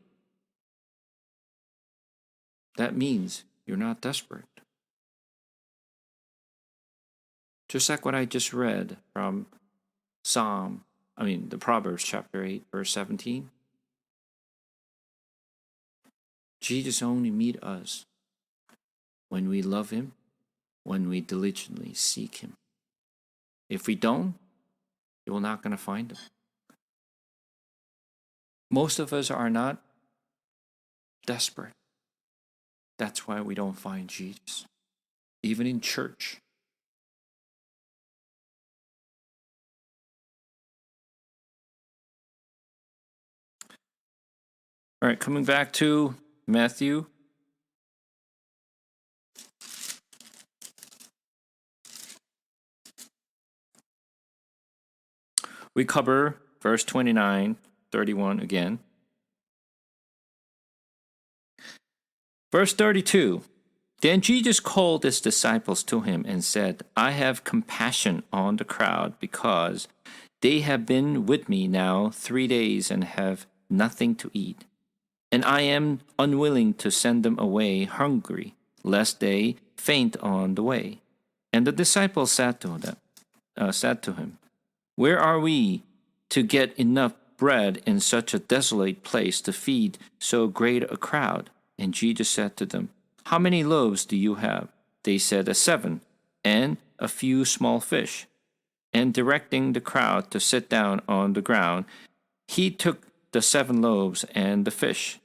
that means you're not desperate. Just like what I just read from the Proverbs chapter 8, verse 17. Jesus only meets us when we love him, when we diligently seek him. If we don't, you're not going to find him. Most of us are not desperate. That's why we don't find Jesus, even in church. All right, coming back to Matthew. We cover verse 29, 31 again. Verse 32. Then Jesus called his disciples to him and said, "I have compassion on the crowd because they have been with me now 3 days and have nothing to eat. And I am unwilling to send them away hungry, lest they faint on the way." And the disciples said to him, "Where are we to get enough bread in such a desolate place to feed so great a crowd?" And Jesus said to them, "How many loaves do you have?" They said, 7, and a few small fish. And directing the crowd to sit down on the ground, he took the 7 loaves and the fish,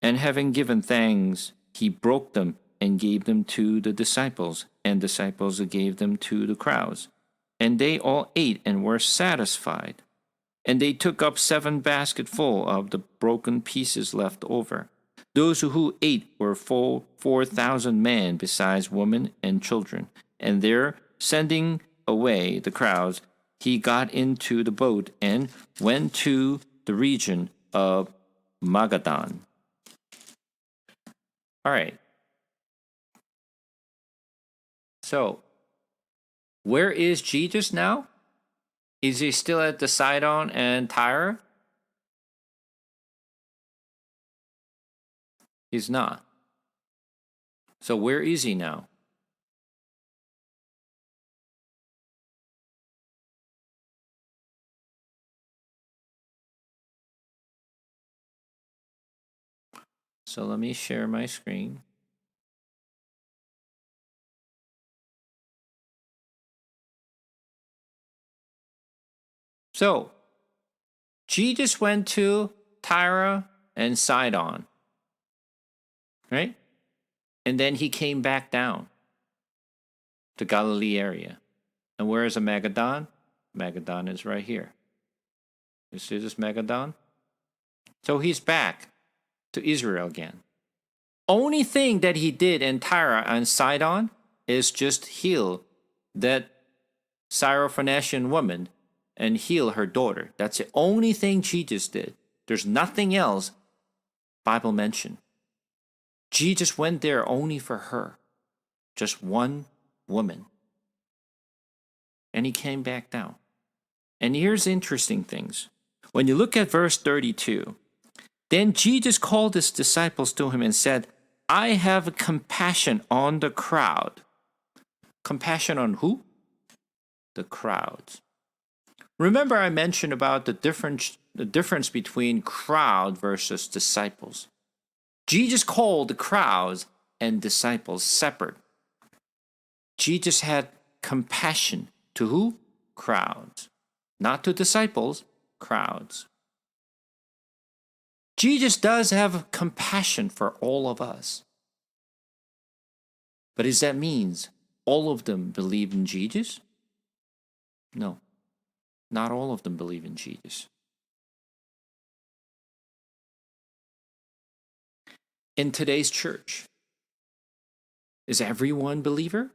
and having given thanks, he broke them and gave them to the disciples, and disciples gave them to the crowds. And they all ate and were satisfied. And they took up 7 basketfuls of the broken pieces left over. Those who ate were 4,000 men, besides women and children. And there, sending away the crowds, he got into the boat and went to the region of Magadan. All right. So, where is Jesus now? Is he still at the Sidon and Tyre? He's not. So where is he now? So let me share my screen. So Jesus went to Tyre and Sidon, right? And then he came back down to Galilee area. And where is a Magadan? Magadan is right here. You see this Magadan? So he's back to Israel again. Only thing that he did in Tyre and Sidon is just heal that Syrophoenician woman and heal her daughter. That's the only thing Jesus did. There's nothing else Bible mentioned. Jesus went there only for her. Just one woman. And he came back down. And here's interesting things. When you look at verse 32, then Jesus called his disciples to him and said, I have compassion on the crowd. Compassion on who? The crowds. Remember I mentioned about the difference between crowd versus disciples. Jesus called the crowds and disciples separate. Jesus had compassion to who? Crowds. Not to disciples, crowds. Jesus does have compassion for all of us. But does that mean all of them believe in Jesus? No. Not all of them believe in Jesus. In today's church, is everyone believer?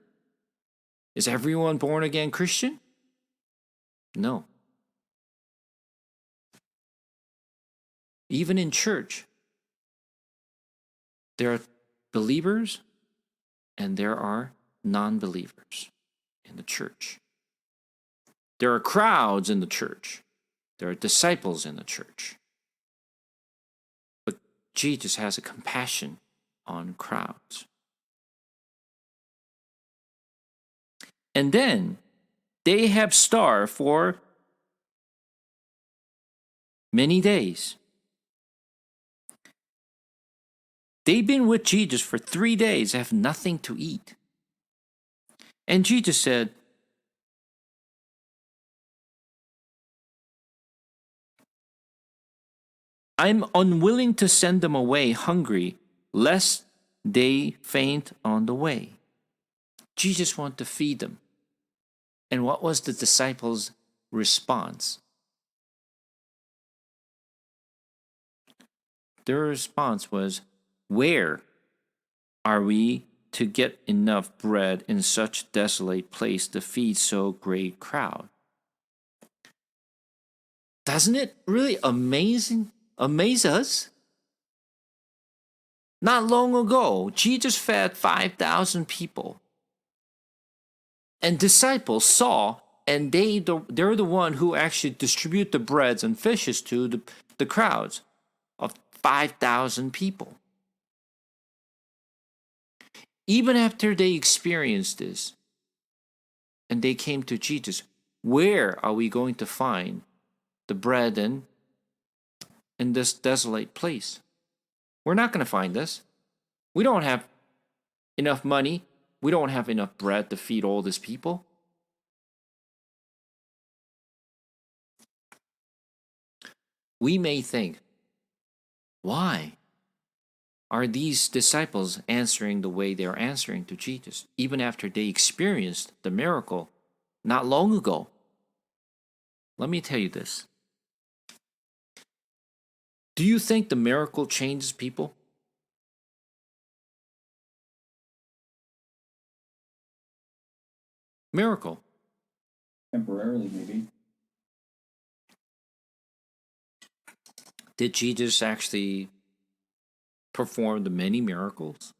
Is everyone born again Christian? No. Even in church, there are believers and there are non-believers in the church. There are crowds in the church. There are disciples in the church. But Jesus has a compassion on crowds. And then they have starved for many days. They've been with Jesus for 3 days, have nothing to eat. And Jesus said, I'm unwilling to send them away hungry, lest they faint on the way. Jesus wanted to feed them. And what was the disciples' response? Their response was, where are we to get enough bread in such desolate place to feed so great crowd? Doesn't it really amaze us? Not long ago, Jesus fed 5,000 people. And disciples saw, and they're the one who actually distribute the breads and fishes to the crowds of 5,000 people. Even after they experienced this, and they came to Jesus, where are we going to find the bread in this desolate place? We're not going to find this. We don't have enough money. We don't have enough bread to feed all these people. We may think, why are these disciples answering the way they're answering to Jesus, even after they experienced the miracle not long ago? Let me tell you this. Do you think the miracle changes people? Miracle. Temporarily, maybe. Did Jesus actually perform the many miracles?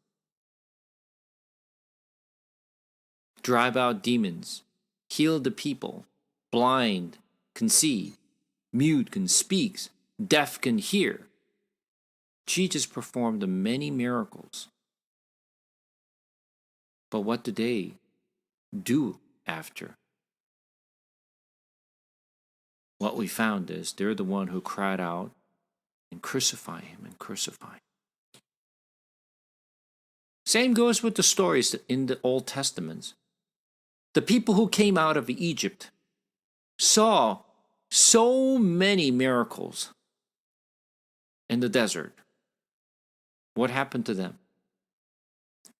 Drive out demons, heal the people, blind, can see, mute can speak, deaf can hear. Jesus performed many miracles. But what did they do after? What we found is they're the one who cried out and crucify him and crucify him. Same goes with the stories in the Old Testament. The people who came out of Egypt saw so many miracles in the desert. What happened to them?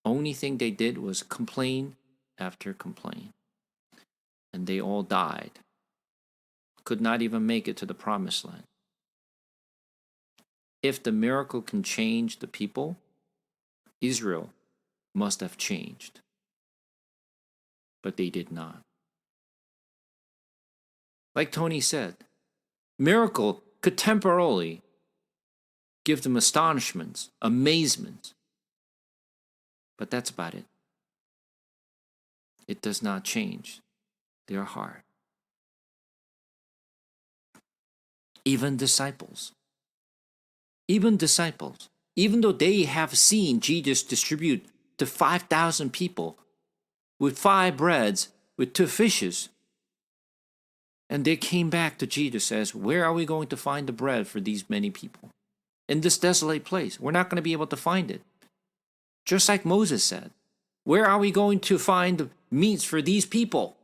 Only thing they did was complain after complain. And they all died. Could not even make it to the promised land. If the miracle can change the people, Israel must have changed. But they did not. Like Tony said, miracle could temporarily give them astonishment, amazement. But that's about it. It does not change their heart. Even disciples, even though they have seen Jesus distribute to 5,000 people with 5 breads, with 2 fishes, and they came back to Jesus as, where are we going to find the bread for these many people? In this desolate place, we're not going to be able to find it. Just like Moses said, where are we going to find the meats for these people?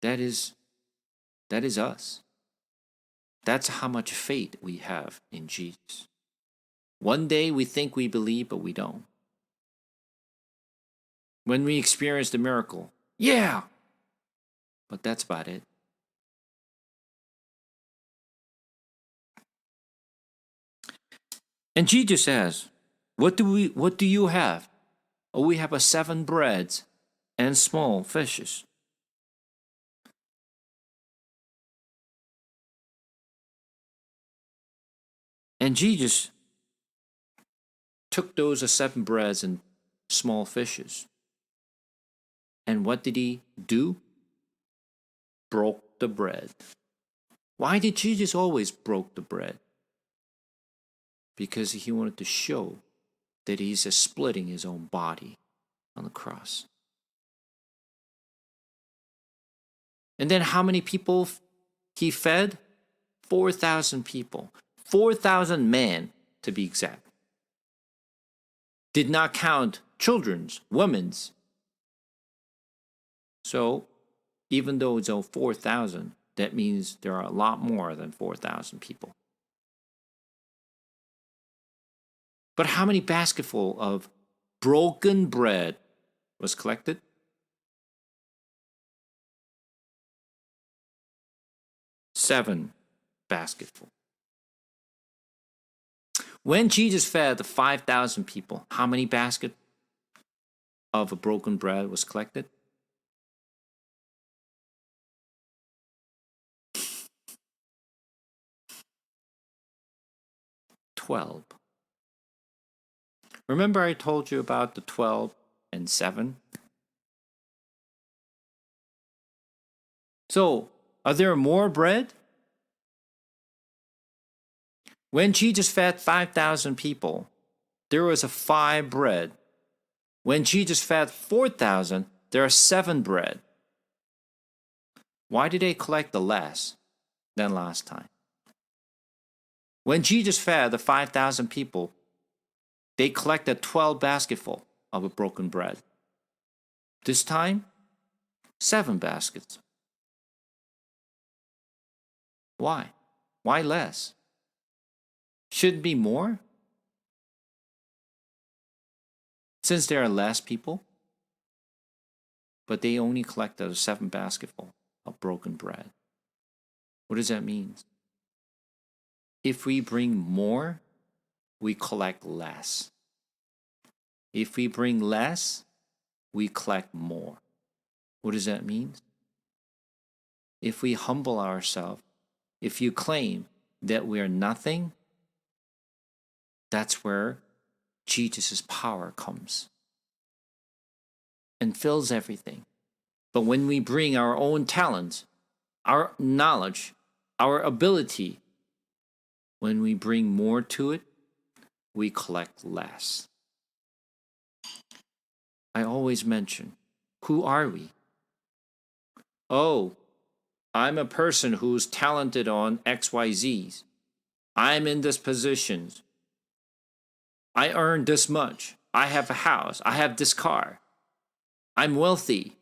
That is us. That's how much faith we have in Jesus. One day we think we believe, but we don't. When we experience the miracle, yeah, but that's about it. And Jesus says, what do you have? Oh, we have 7 breads and small fishes. And Jesus took those 7 breads and small fishes. And what did he do? Broke the bread. Why did Jesus always broke the bread? Because he wanted to show that he's splitting his own body on the cross. And then how many people he fed? 4,000 people. 4,000 men, to be exact. Did not count children's, women's. So, even though it's 4,000, that means there are a lot more than 4,000 people. But how many basketful of broken bread was collected? 7 basketful. When Jesus fed the 5,000 people, how many baskets of a broken bread was collected? 12. Remember I told you about the 12 and 7? So, are there more bread? When Jesus fed 5,000 people, there was 5 bread. When Jesus fed 4,000, there are 7 bread. Why did they collect the less than last time? When Jesus fed the 5,000 people, they collected 12 basketful of a broken bread. This time, 7 baskets. Why? Why less? Should it be more? Since there are less people, but they only collected 7 basketful of broken bread. What does that mean? If we bring more, we collect less. If we bring less, we collect more. What does that mean? If we humble ourselves, if you claim that we are nothing, that's where Jesus' power comes and fills everything. But when we bring our own talents, our knowledge, our ability, when we bring more to it, we collect less. I always mention, who are we? Oh, I'm a person who's talented on XYZs. I'm in this position. I earn this much. I have a house. I have this car. I'm wealthy.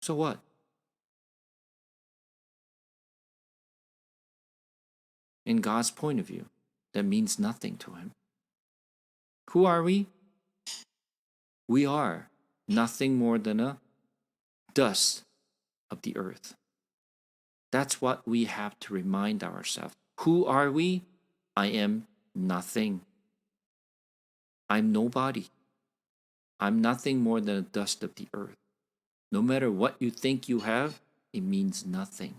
So what? In God's point of view, that means nothing to him. Who are we? We are nothing more than a dust of the earth. That's what we have to remind ourselves. Who are we? I am nothing. I'm nobody. I'm nothing more than a dust of the earth. No matter what you think you have, it means nothing.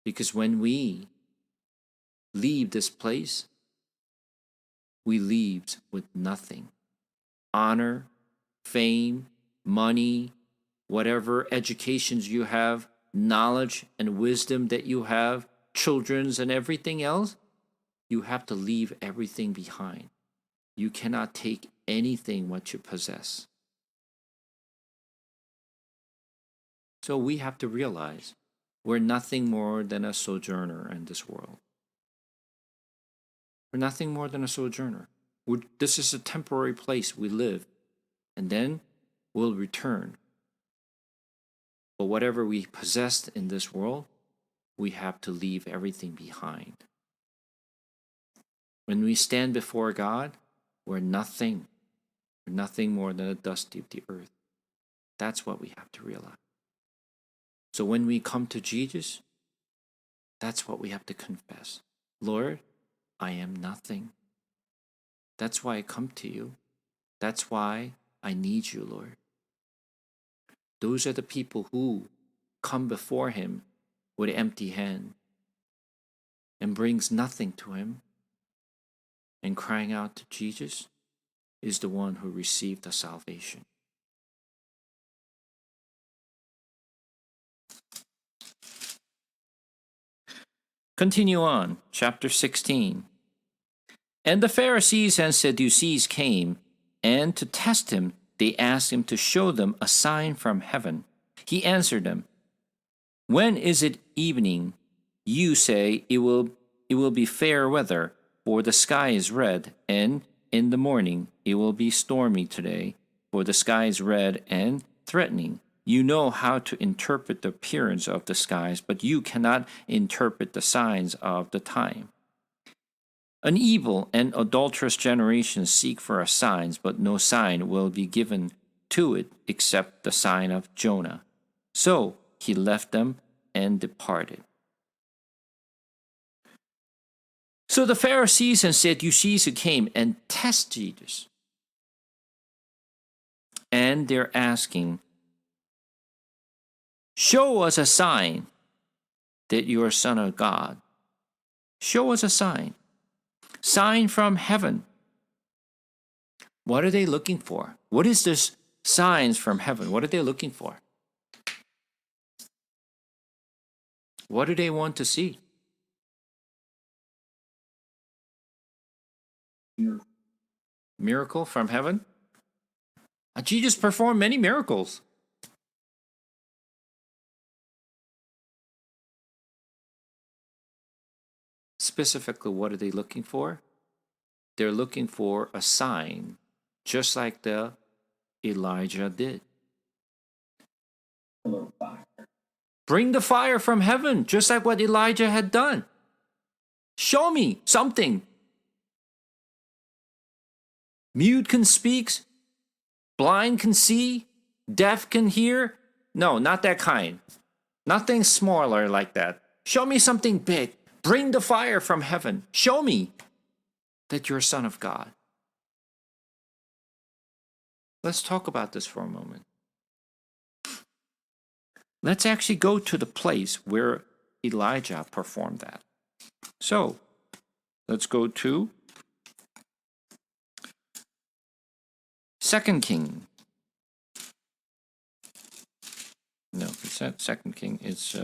Because when we leave this place, we leave with nothing. Honor, fame, money, whatever educations you have, knowledge and wisdom that you have, children's and everything else, you have to leave everything behind. You cannot take anything what you possess. So we have to realize we're nothing more than a sojourner in this world. We're nothing more than a sojourner. This is a temporary place we live, and then we'll return. But whatever we possessed in this world, we have to leave everything behind. When we stand before God, we're nothing. We're nothing more than a dust of the earth. That's what we have to realize. So when we come to Jesus, that's what we have to confess. Lord, I am nothing. That's why I come to you. That's why I need you, Lord. Those are the people who come before him with an empty hand and brings nothing to him, and crying out to Jesus is the one who received the salvation. Continue on, chapter 16. And the Pharisees and Sadducees came, and to test him, they asked him to show them a sign from heaven. He answered them, When is it evening? You say it will be fair weather, for the sky is red, and in the morning it will be stormy today, for the sky is red and threatening. You know how to interpret the appearance of the skies, but you cannot interpret the signs of the time. An evil and adulterous generation seek for signs, but no sign will be given to it except the sign of Jonah. So he left them and departed. So the Pharisees and Sadducees came and tested Jesus. And they're asking, show us a sign that you are Son of God. Show us a sign. Sign from heaven. What are they looking for? What is this signs from heaven? What are they looking for? What do they want to see? Miracle from heaven? Jesus performed many miracles. Specifically, what are they looking for? They're looking for a sign, just like the Elijah did. Bring the fire from heaven, just like what Elijah had done. Show me something. Mute can speak, blind can see, deaf can hear. No, not that kind. Nothing smaller like that. Show me something big. Bring the fire from heaven. Show me that you're a son of God. Let's talk about this for a moment. Let's actually go to the place where Elijah performed that. So, let's go to 2 Kings No, it's not Second King. It's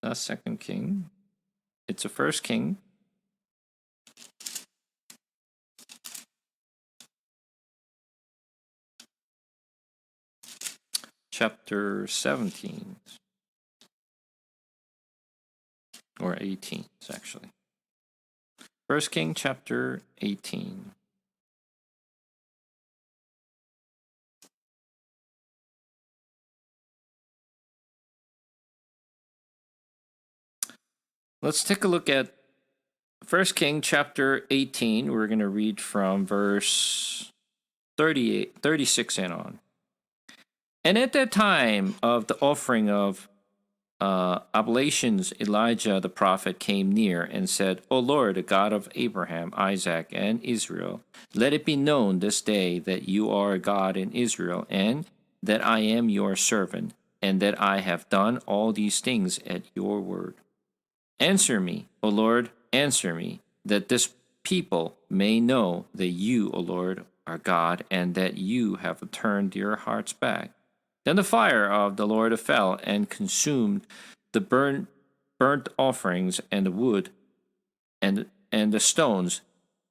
not Second King. It's a First King. Chapter 17 or 18, actually. First King chapter 18. Let's take a look at First King chapter 18. We're going to read from verse 36 and on. And at that time of the offering of oblations, Elijah the prophet came near and said, O Lord, the God of Abraham, Isaac, and Israel, let it be known this day that you are a God in Israel, and that I am your servant, and that I have done all these things at your word. Answer me, O Lord, answer me, that this people may know that you, O Lord, are God, and that you have turned your hearts back. Then the fire of the Lord fell and consumed the burnt offerings and the wood and the stones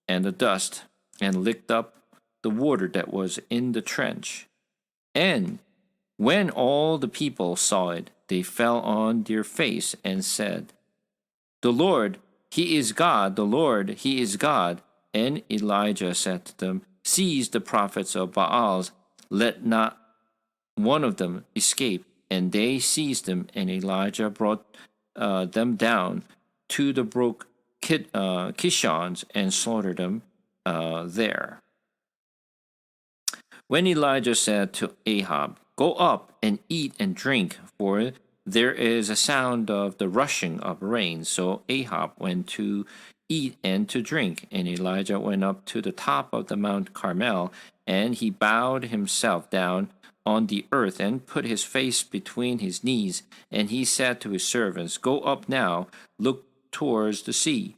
and the dust, and licked up the water that was in the trench. And when all the people saw it, they fell on their face and said, The Lord, He is God, the Lord, He is God. And Elijah said to them, Seize the prophets of Baals, let not one of them escaped, and they seized them, and Elijah brought them down to the brook Kishon and slaughtered them there. When Elijah said to Ahab, Go up and eat and drink, for there is a sound of the rushing of rain. So Ahab went to eat and to drink, and Elijah went up to the top of the Mount Carmel, and he bowed himself down on the earth and put his face between his knees, and he said to his servants, Go up now, look towards the sea.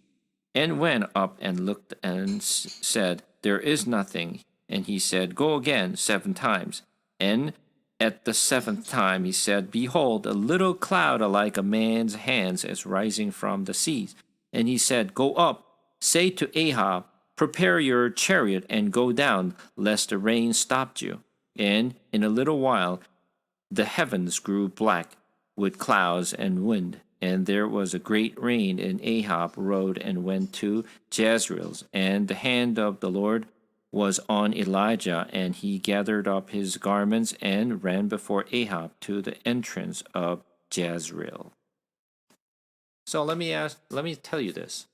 And went up and looked and said, There is nothing. And he said, Go again 7 times. And at the 7th time he said, Behold, a little cloud like a man's hands is rising from the sea. And he said, Go up, say to Ahab, Prepare your chariot and go down, lest the rain stop you. And in a little while the heavens grew black with clouds and wind, and there was a great rain, and Ahab rode and went to Jezreel. And the hand of the Lord was on Elijah, and he gathered up his garments and ran before Ahab to the entrance of Jezreel. So let me tell you this.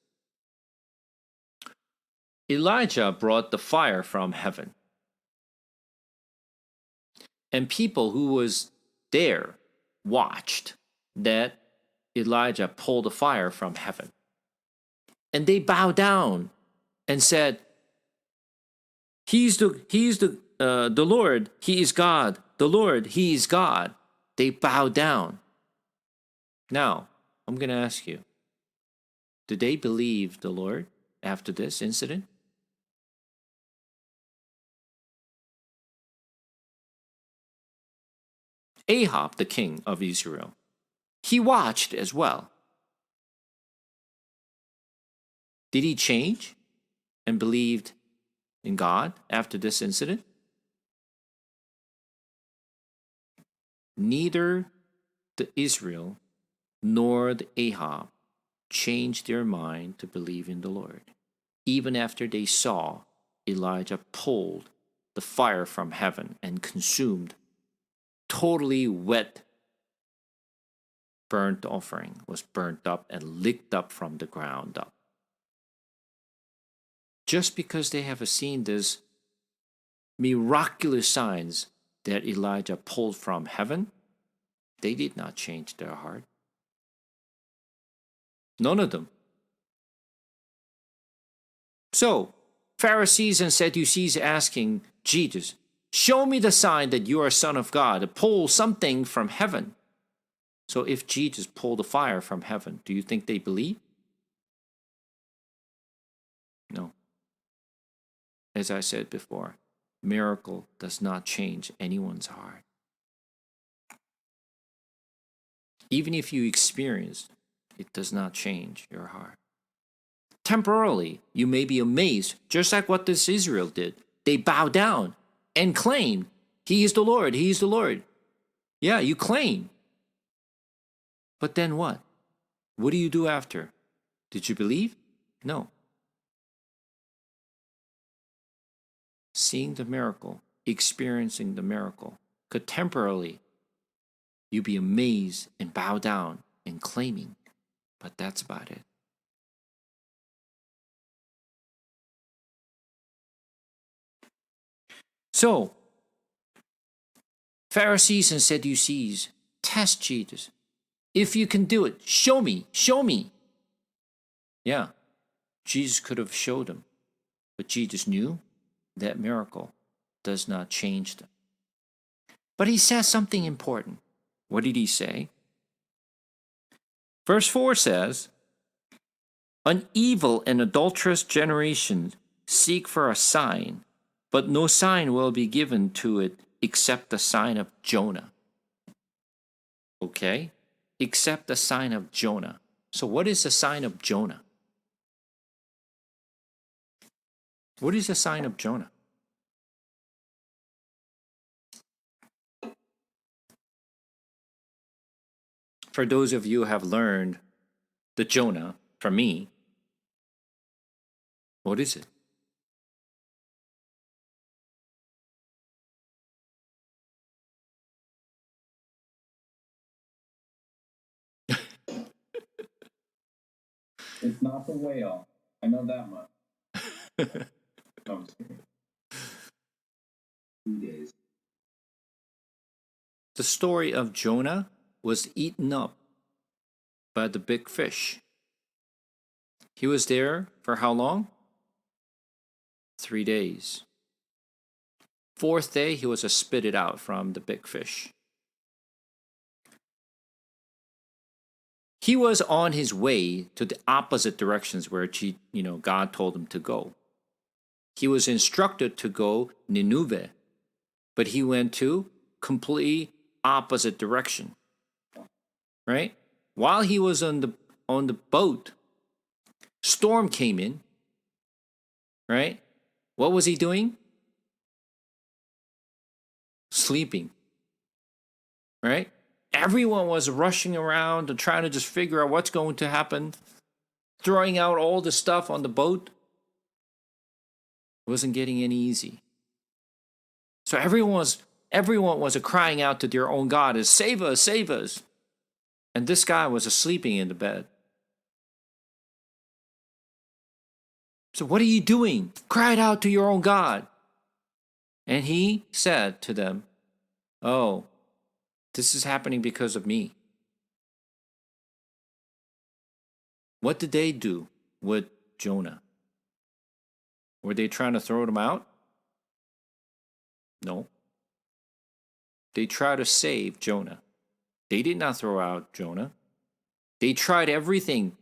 Elijah brought the fire from heaven. And people who was there watched that Elijah pulled the fire from heaven. And they bowed down and said, He's the Lord, He is God. The Lord, He is God. They bowed down. Now, I'm going to ask you, did they believe the Lord after this incident? Ahab, the king of Israel, he watched as well. Did he change and believed in God after this incident? Neither the Israel nor the Ahab changed their mind to believe in the Lord, even after they saw Elijah pulled the fire from heaven and consumed totally wet burnt offering was burnt up and licked up from the ground up. Just because they have seen these miraculous signs that Elijah pulled from heaven, they did not change their heart. None of them. So, Pharisees and Sadducees asking Jesus, Show me the sign that you are a son of God. Pull something from heaven. So if Jesus pulled a fire from heaven, do you think they believe? No. As I said before, miracle does not change anyone's heart. Even if you experience, it does not change your heart. Temporarily, you may be amazed, just like what this Israel did. They bow down and claim, He is the Lord, He is the Lord. Yeah, you claim. But then what? What do you do after? Did you believe? No. Seeing the miracle, experiencing the miracle, could temporarily you be amazed and bow down and claiming, but that's about it. So, Pharisees and Sadducees test Jesus. If you can do it, show me, show me. Yeah, Jesus could have showed them, but Jesus knew that miracle does not change them. But he says something important. What did he say? Verse 4 says, an evil and adulterous generation seek for a sign, but no sign will be given to it except the sign of Jonah. Okay? Except the sign of Jonah. So what is the sign of Jonah? What is the sign of Jonah? For those of you who have learned the Jonah from me, what is it? It's not the whale. I know that much. No, I'm just kidding. 2 days. The story of Jonah was eaten up by the big fish. He was there for how long? 3 days. Fourth day, he was spitted out from the big fish. He was on his way to the opposite directions where God told him to go. He was instructed to go Nineveh, but he went to completely opposite direction. Right? While he was on the boat, storm came in. Right? What was he doing? Sleeping. Right? Everyone was rushing around and trying to just figure out what's going to happen, throwing out all the stuff on the boat. It wasn't getting any easy. So everyone was crying out to their own God, is save us, save us. And this guy was sleeping in the bed. So what are you doing? Cry it out to your own God. And he said to them, oh, this is happening because of me. What did they do with Jonah? Were they trying to throw him out? No. They tried to save Jonah. They did not throw out Jonah. They tried everything,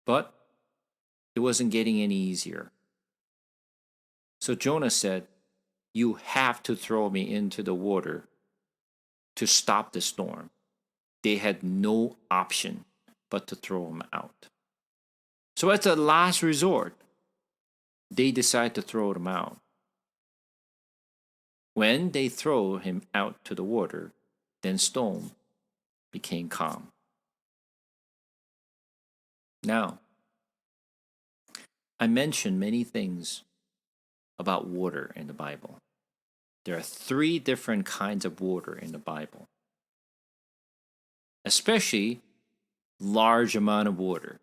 but it wasn't getting any easier. So Jonah said, you have to throw me into the water to stop the storm. They had no option but to throw him out. So at the last resort, they decide to throw him out. When they throw him out to the water, then storm became calm. Now, I mentioned many things about water in the Bible. There are 3 different kinds of water in the Bible. Especially large amount of water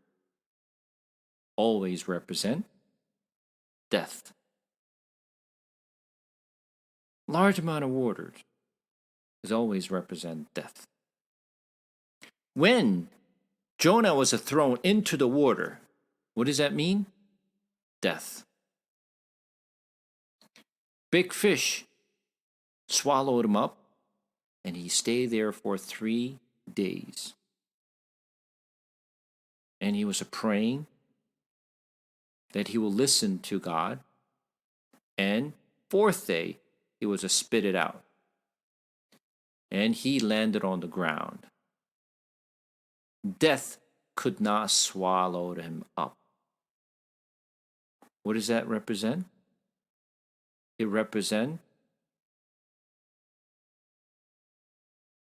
always represent death. Large amount of water is always represent death. When Jonah was thrown into the water, what does that mean? Death. big fish swallowed him up, and he stayed there for 3 days. And he was praying that he will listen to God. And fourth day, he was spitted out. And he landed on the ground. Death could not swallow him up. What does that represent? It represents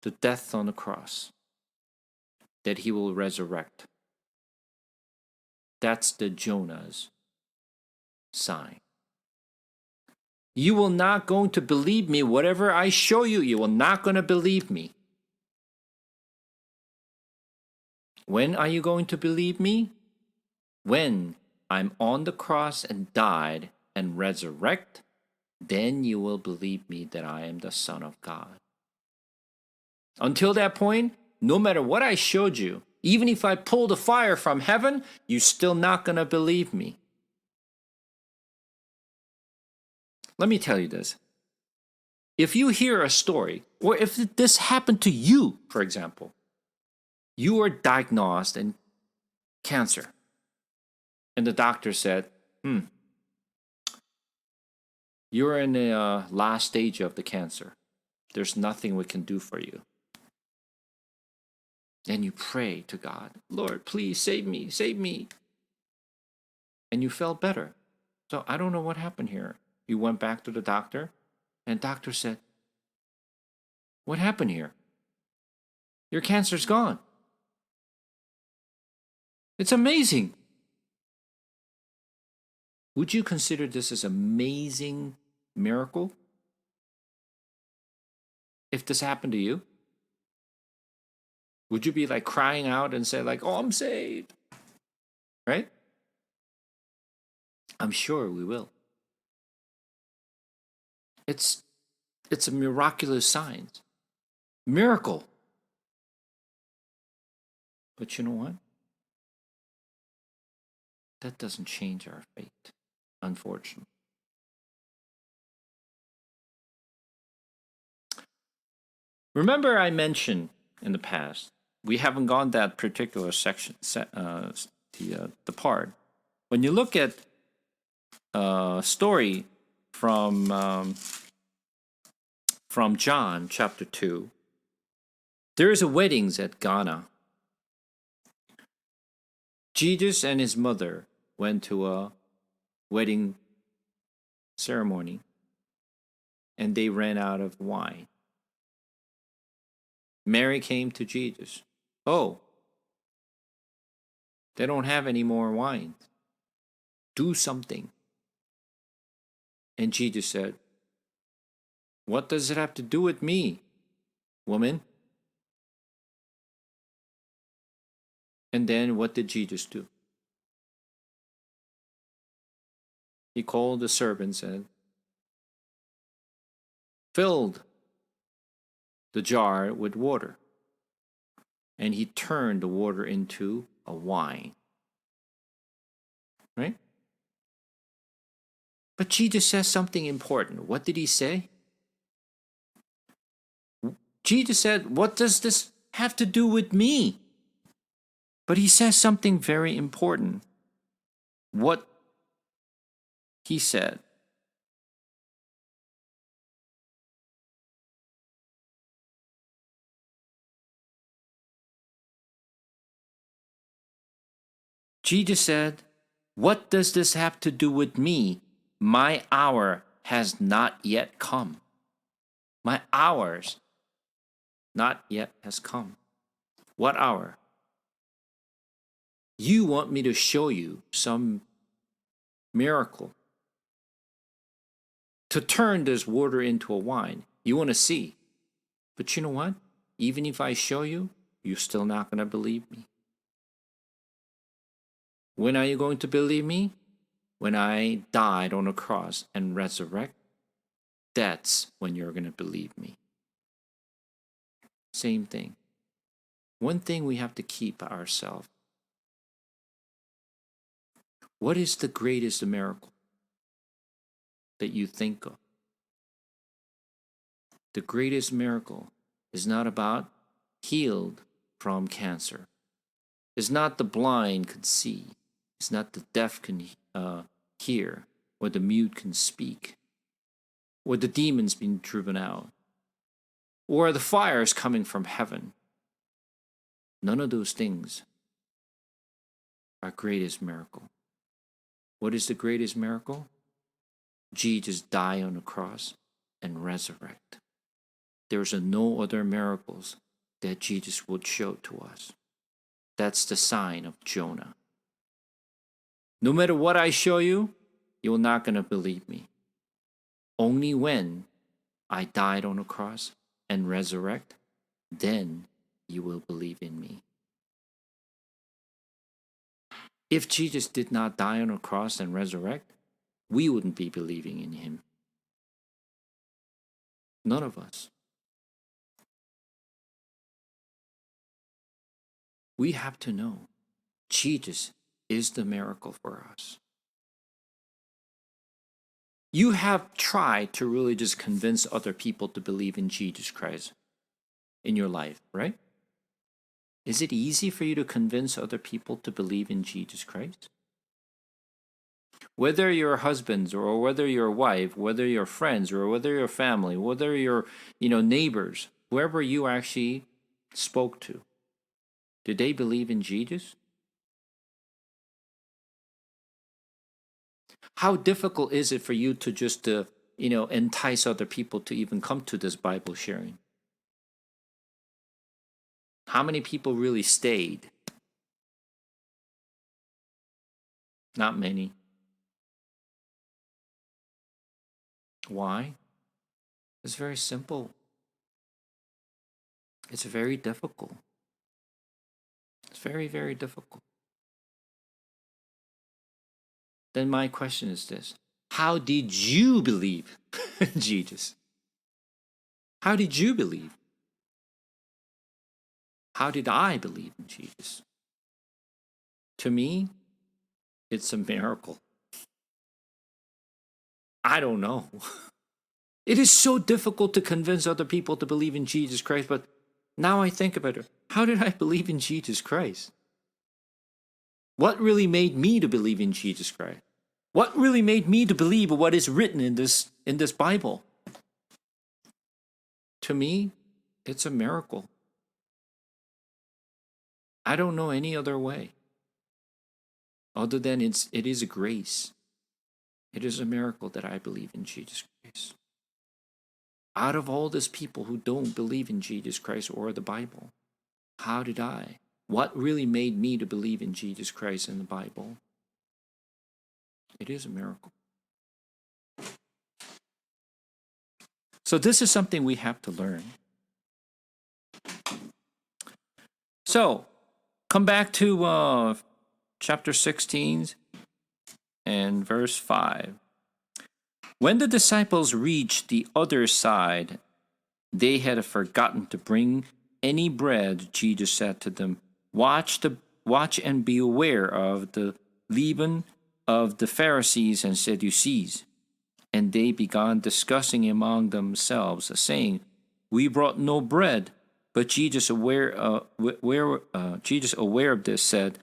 the death on the cross, that he will resurrect. That's the Jonah's sign. You will not going to believe me. Whatever I show you, you will not going to believe me. When are you going to believe me? When I'm on the cross and died and resurrect, then you will believe me that I am the Son of God. Until that point, no matter what I showed you, even if I pull the fire from heaven, you're still not going to believe me. Let me tell you this. If you hear a story, or if this happened to you, for example, you were diagnosed in cancer, and the doctor said, you're in the last stage of the cancer. There's nothing we can do for you. And you pray to God, Lord, please save me, save me. And you felt better. So I don't know what happened here. You went back to the doctor, and the doctor said, what happened here? Your cancer's gone. It's amazing. Would you consider this as an amazing miracle? If this happened to you? Would you be like crying out and say like, oh, I'm saved? Right? I'm sure we will. It's a miraculous sign. Miracle. But you know what? That doesn't change our fate, unfortunately. Remember I mentioned in the past, we haven't gone that particular section, the part. When you look at a story from John chapter 2, there is a weddings at Ghana. Jesus and his mother went to a wedding ceremony, and they ran out of wine. Mary came to Jesus. Oh, they don't have any more wine. Do something. And Jesus said, what does it have to do with me, woman? And then what did Jesus do? He called the servants and filled the jar with water. And he turned the water into a wine. Right? But Jesus says something important. What did he say? Jesus said, what does this have to do with me? But he says something very important. What he said. Jesus said, what does this have to do with me? My hour has not yet come. My hours not yet has come. What hour? You want me to show you some miracle. To turn this water into a wine. You want to see. But you know what? Even if I show you, you're still not going to believe me. When are you going to believe me? When I died on a cross and resurrect, that's when you're going to believe me. Same thing. One thing we have to keep ourselves. What is the greatest miracle that you think of? The greatest miracle is not about healed from cancer. It's not the blind could see. It's not the deaf can hear, or the mute can speak, or the demons being driven out, or the fires coming from heaven. None of those things are greatest miracle. What is the greatest miracle? Jesus died on the cross and resurrect. There's no other miracles that Jesus would show to us. That's the sign of Jonah. No matter what I show you, you're not going to believe me. Only when I died on the cross and resurrect, then you will believe in me. If Jesus did not die on the cross and resurrect, we wouldn't be believing in him. None of us. We have to know Jesus is the miracle for us. You have tried to really just convince other people to believe in Jesus Christ in your life, right? Is it easy for you to convince other people to believe in Jesus Christ? Whether you're husbands or whether you're wife, whether you're friends or whether you're family, whether you're, neighbors, whoever you actually spoke to, did they believe in Jesus? How difficult is it for you to just, entice other people to even come to this Bible sharing? How many people really stayed? Not many. Why? It's very simple. It's very difficult. It's very, very difficult. Then my question is this: how did you believe in Jesus? How did you believe? How did I believe in Jesus? To me, it's a miracle. I don't know. It is so difficult to convince other people to believe in Jesus Christ, but now I think about it. How did I believe in Jesus Christ? What really made me to believe in Jesus Christ? What really made me to believe what is written in this Bible? To me, it's a miracle. I don't know any other way other than it is a grace. It is a miracle that I believe in Jesus Christ. Out of all these people who don't believe in Jesus Christ or the Bible, how did I? What really made me to believe in Jesus Christ and the Bible? It is a miracle. So this is something we have to learn. So, come back to chapter 16 and verse 5. When the disciples reached the other side, they had forgotten to bring any bread. Jesus said to them, Watch and be aware of the leaven of the Pharisees and Sadducees. And they began discussing among themselves, saying, We brought no bread. But Jesus, aware of this, said,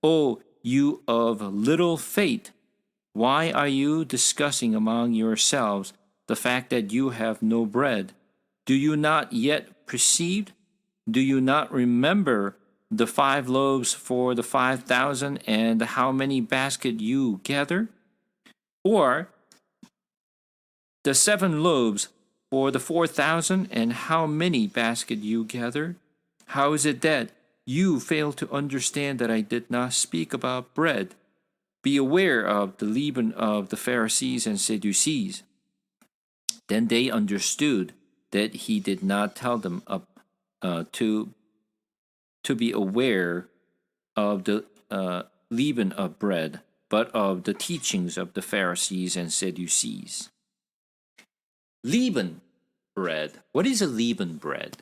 Oh, you of little faith, why are you discussing among yourselves the fact that you have no bread? Do you not yet perceive? Do you not remember the 5 loaves for the 5,000 and how many baskets you gathered? Or the 7 loaves for the 4,000 and how many baskets you gathered? How is it that you fail to understand that I did not speak about bread? Be aware of the leaven of the Pharisees and Sadducees. Then they understood that he did not tell them to be aware of the leaven of bread, but of the teachings of the Pharisees and Sadducees. Leaven bread. What is a leaven bread?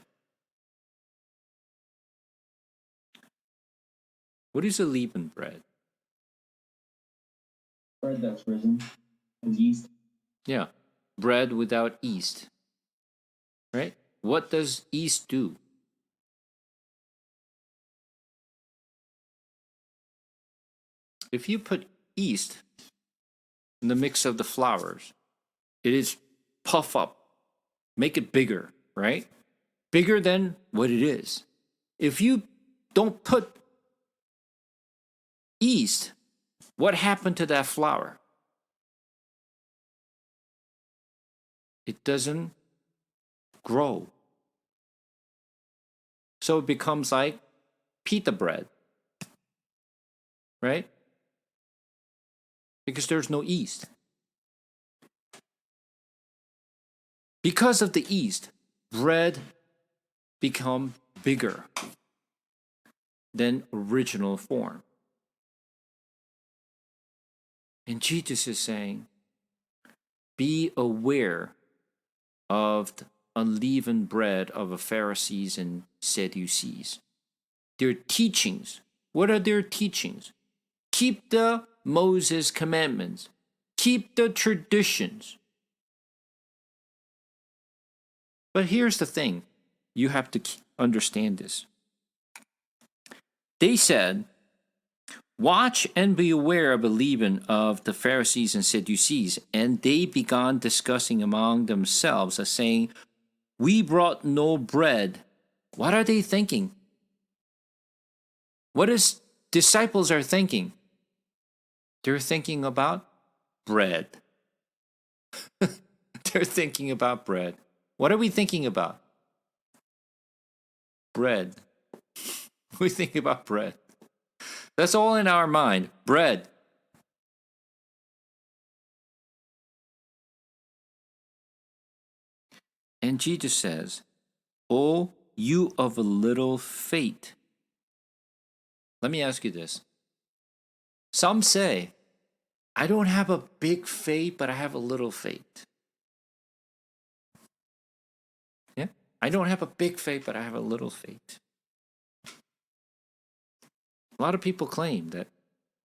What is a leaven bread? Bread that's risen with yeast. Yeah, bread without yeast. right? What does yeast do? If you put yeast in the mix of the flours, it is puff up, make it bigger, right? Bigger than what it is. If you don't put yeast, what happened to that flour? It doesn't grow. So it becomes like pita bread, right? Because there's no yeast. Because of the yeast, bread become bigger than original form. And Jesus is saying, be aware of the unleavened bread of the Pharisees and Sadducees. Their teachings. What are their teachings? Keep the Moses commandments. Keep the traditions. But here's the thing. You have to understand this. They said, watch and be aware of the leaven of the Pharisees and Sadducees. And they began discussing among themselves, as saying, we brought no bread. What are they thinking? What is disciples are thinking? They're thinking about bread. They're thinking about bread. What are we thinking about? Bread. We think about bread. That's all in our mind. Bread. And Jesus says, oh, you of a little faith. Let me ask you this. Some say, I don't have a big faith, but I have a little faith. Yeah? I don't have a big faith, but I have a little faith. A lot of people claim that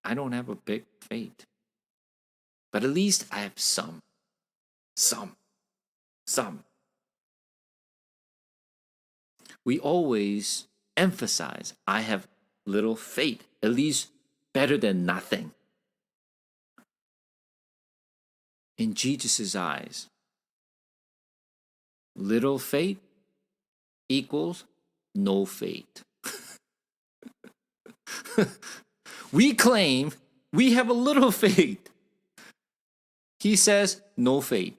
I don't have a big faith, but at least I have some. We always emphasize, I have little faith, at least better than nothing. In Jesus' eyes, little faith equals no faith. We claim we have a little faith. He says no faith.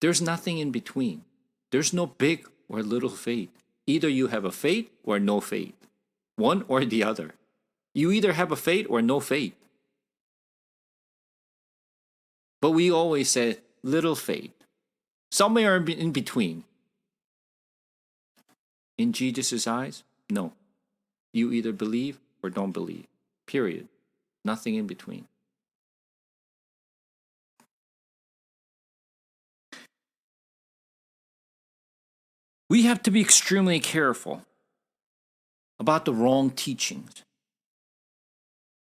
There's nothing in between. There's no big or little faith. Either you have a faith or no faith. One or the other. You either have a faith or no faith. But we always say little faith. Somewhere in between. In Jesus' eyes, no. You either believe or don't believe. Period. Nothing in between. We have to be extremely careful about the wrong teachings.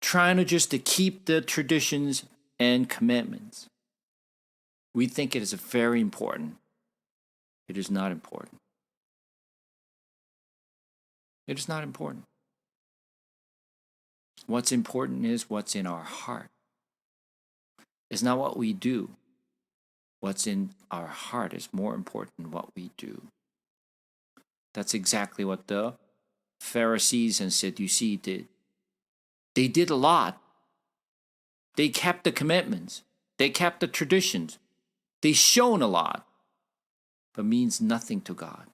Trying to just to keep the traditions and commandments. We think it is very important. It is not important. It is not important. What's important is what's in our heart. It's not what we do. What's in our heart is more important than what we do. That's exactly what the Pharisees and Sadducees did. They did a lot. They kept the commandments. They kept the traditions. They shown a lot, but means nothing to God.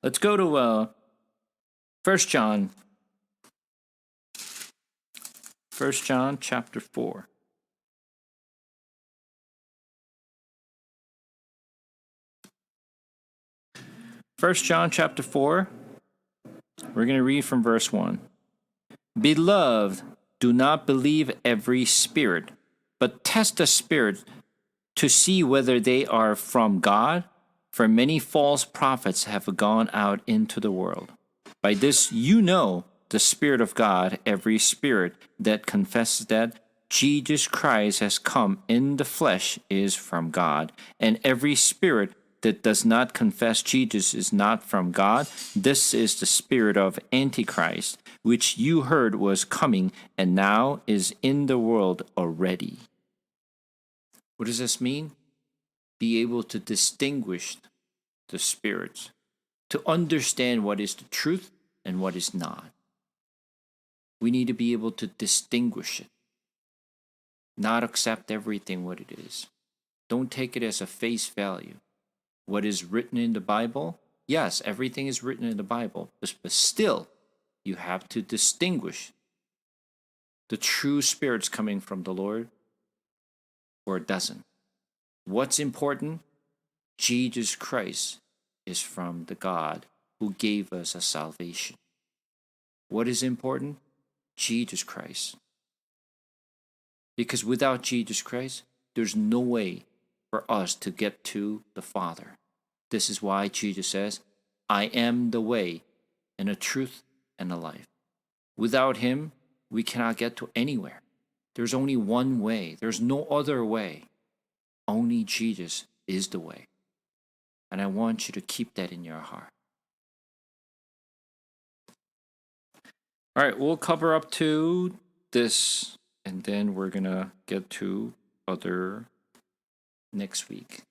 Let's go to 1 John. 1 John chapter 4. First John chapter 4, we're going to read from verse 1. Beloved, do not believe every spirit, but test the spirit to see whether they are from God, for many false prophets have gone out into the world. By this you know the Spirit of God, every spirit that confesses that Jesus Christ has come in the flesh is from God, and every spirit that does not confess Jesus is not from God. This is the spirit of Antichrist, which you heard was coming and now is in the world already. What does this mean? Be able to distinguish the spirits, to understand what is the truth and what is not. We need to be able to distinguish it, not accept everything what it is. Don't take it as a face value. What is written in the Bible? Yes, everything is written in the Bible, but still, you have to distinguish the true spirits coming from the Lord or it doesn't. What's important? Jesus Christ is from the God who gave us a salvation. What is important? Jesus Christ. Because without Jesus Christ, there's no way for us to get to the Father. This is why Jesus says, I am the way and the truth and the life. Without him, we cannot get to anywhere. There's only one way. There's no other way. Only Jesus is the way. And I want you to keep that in your heart. All right, we'll cover up to this, and then we're going to get to other next week.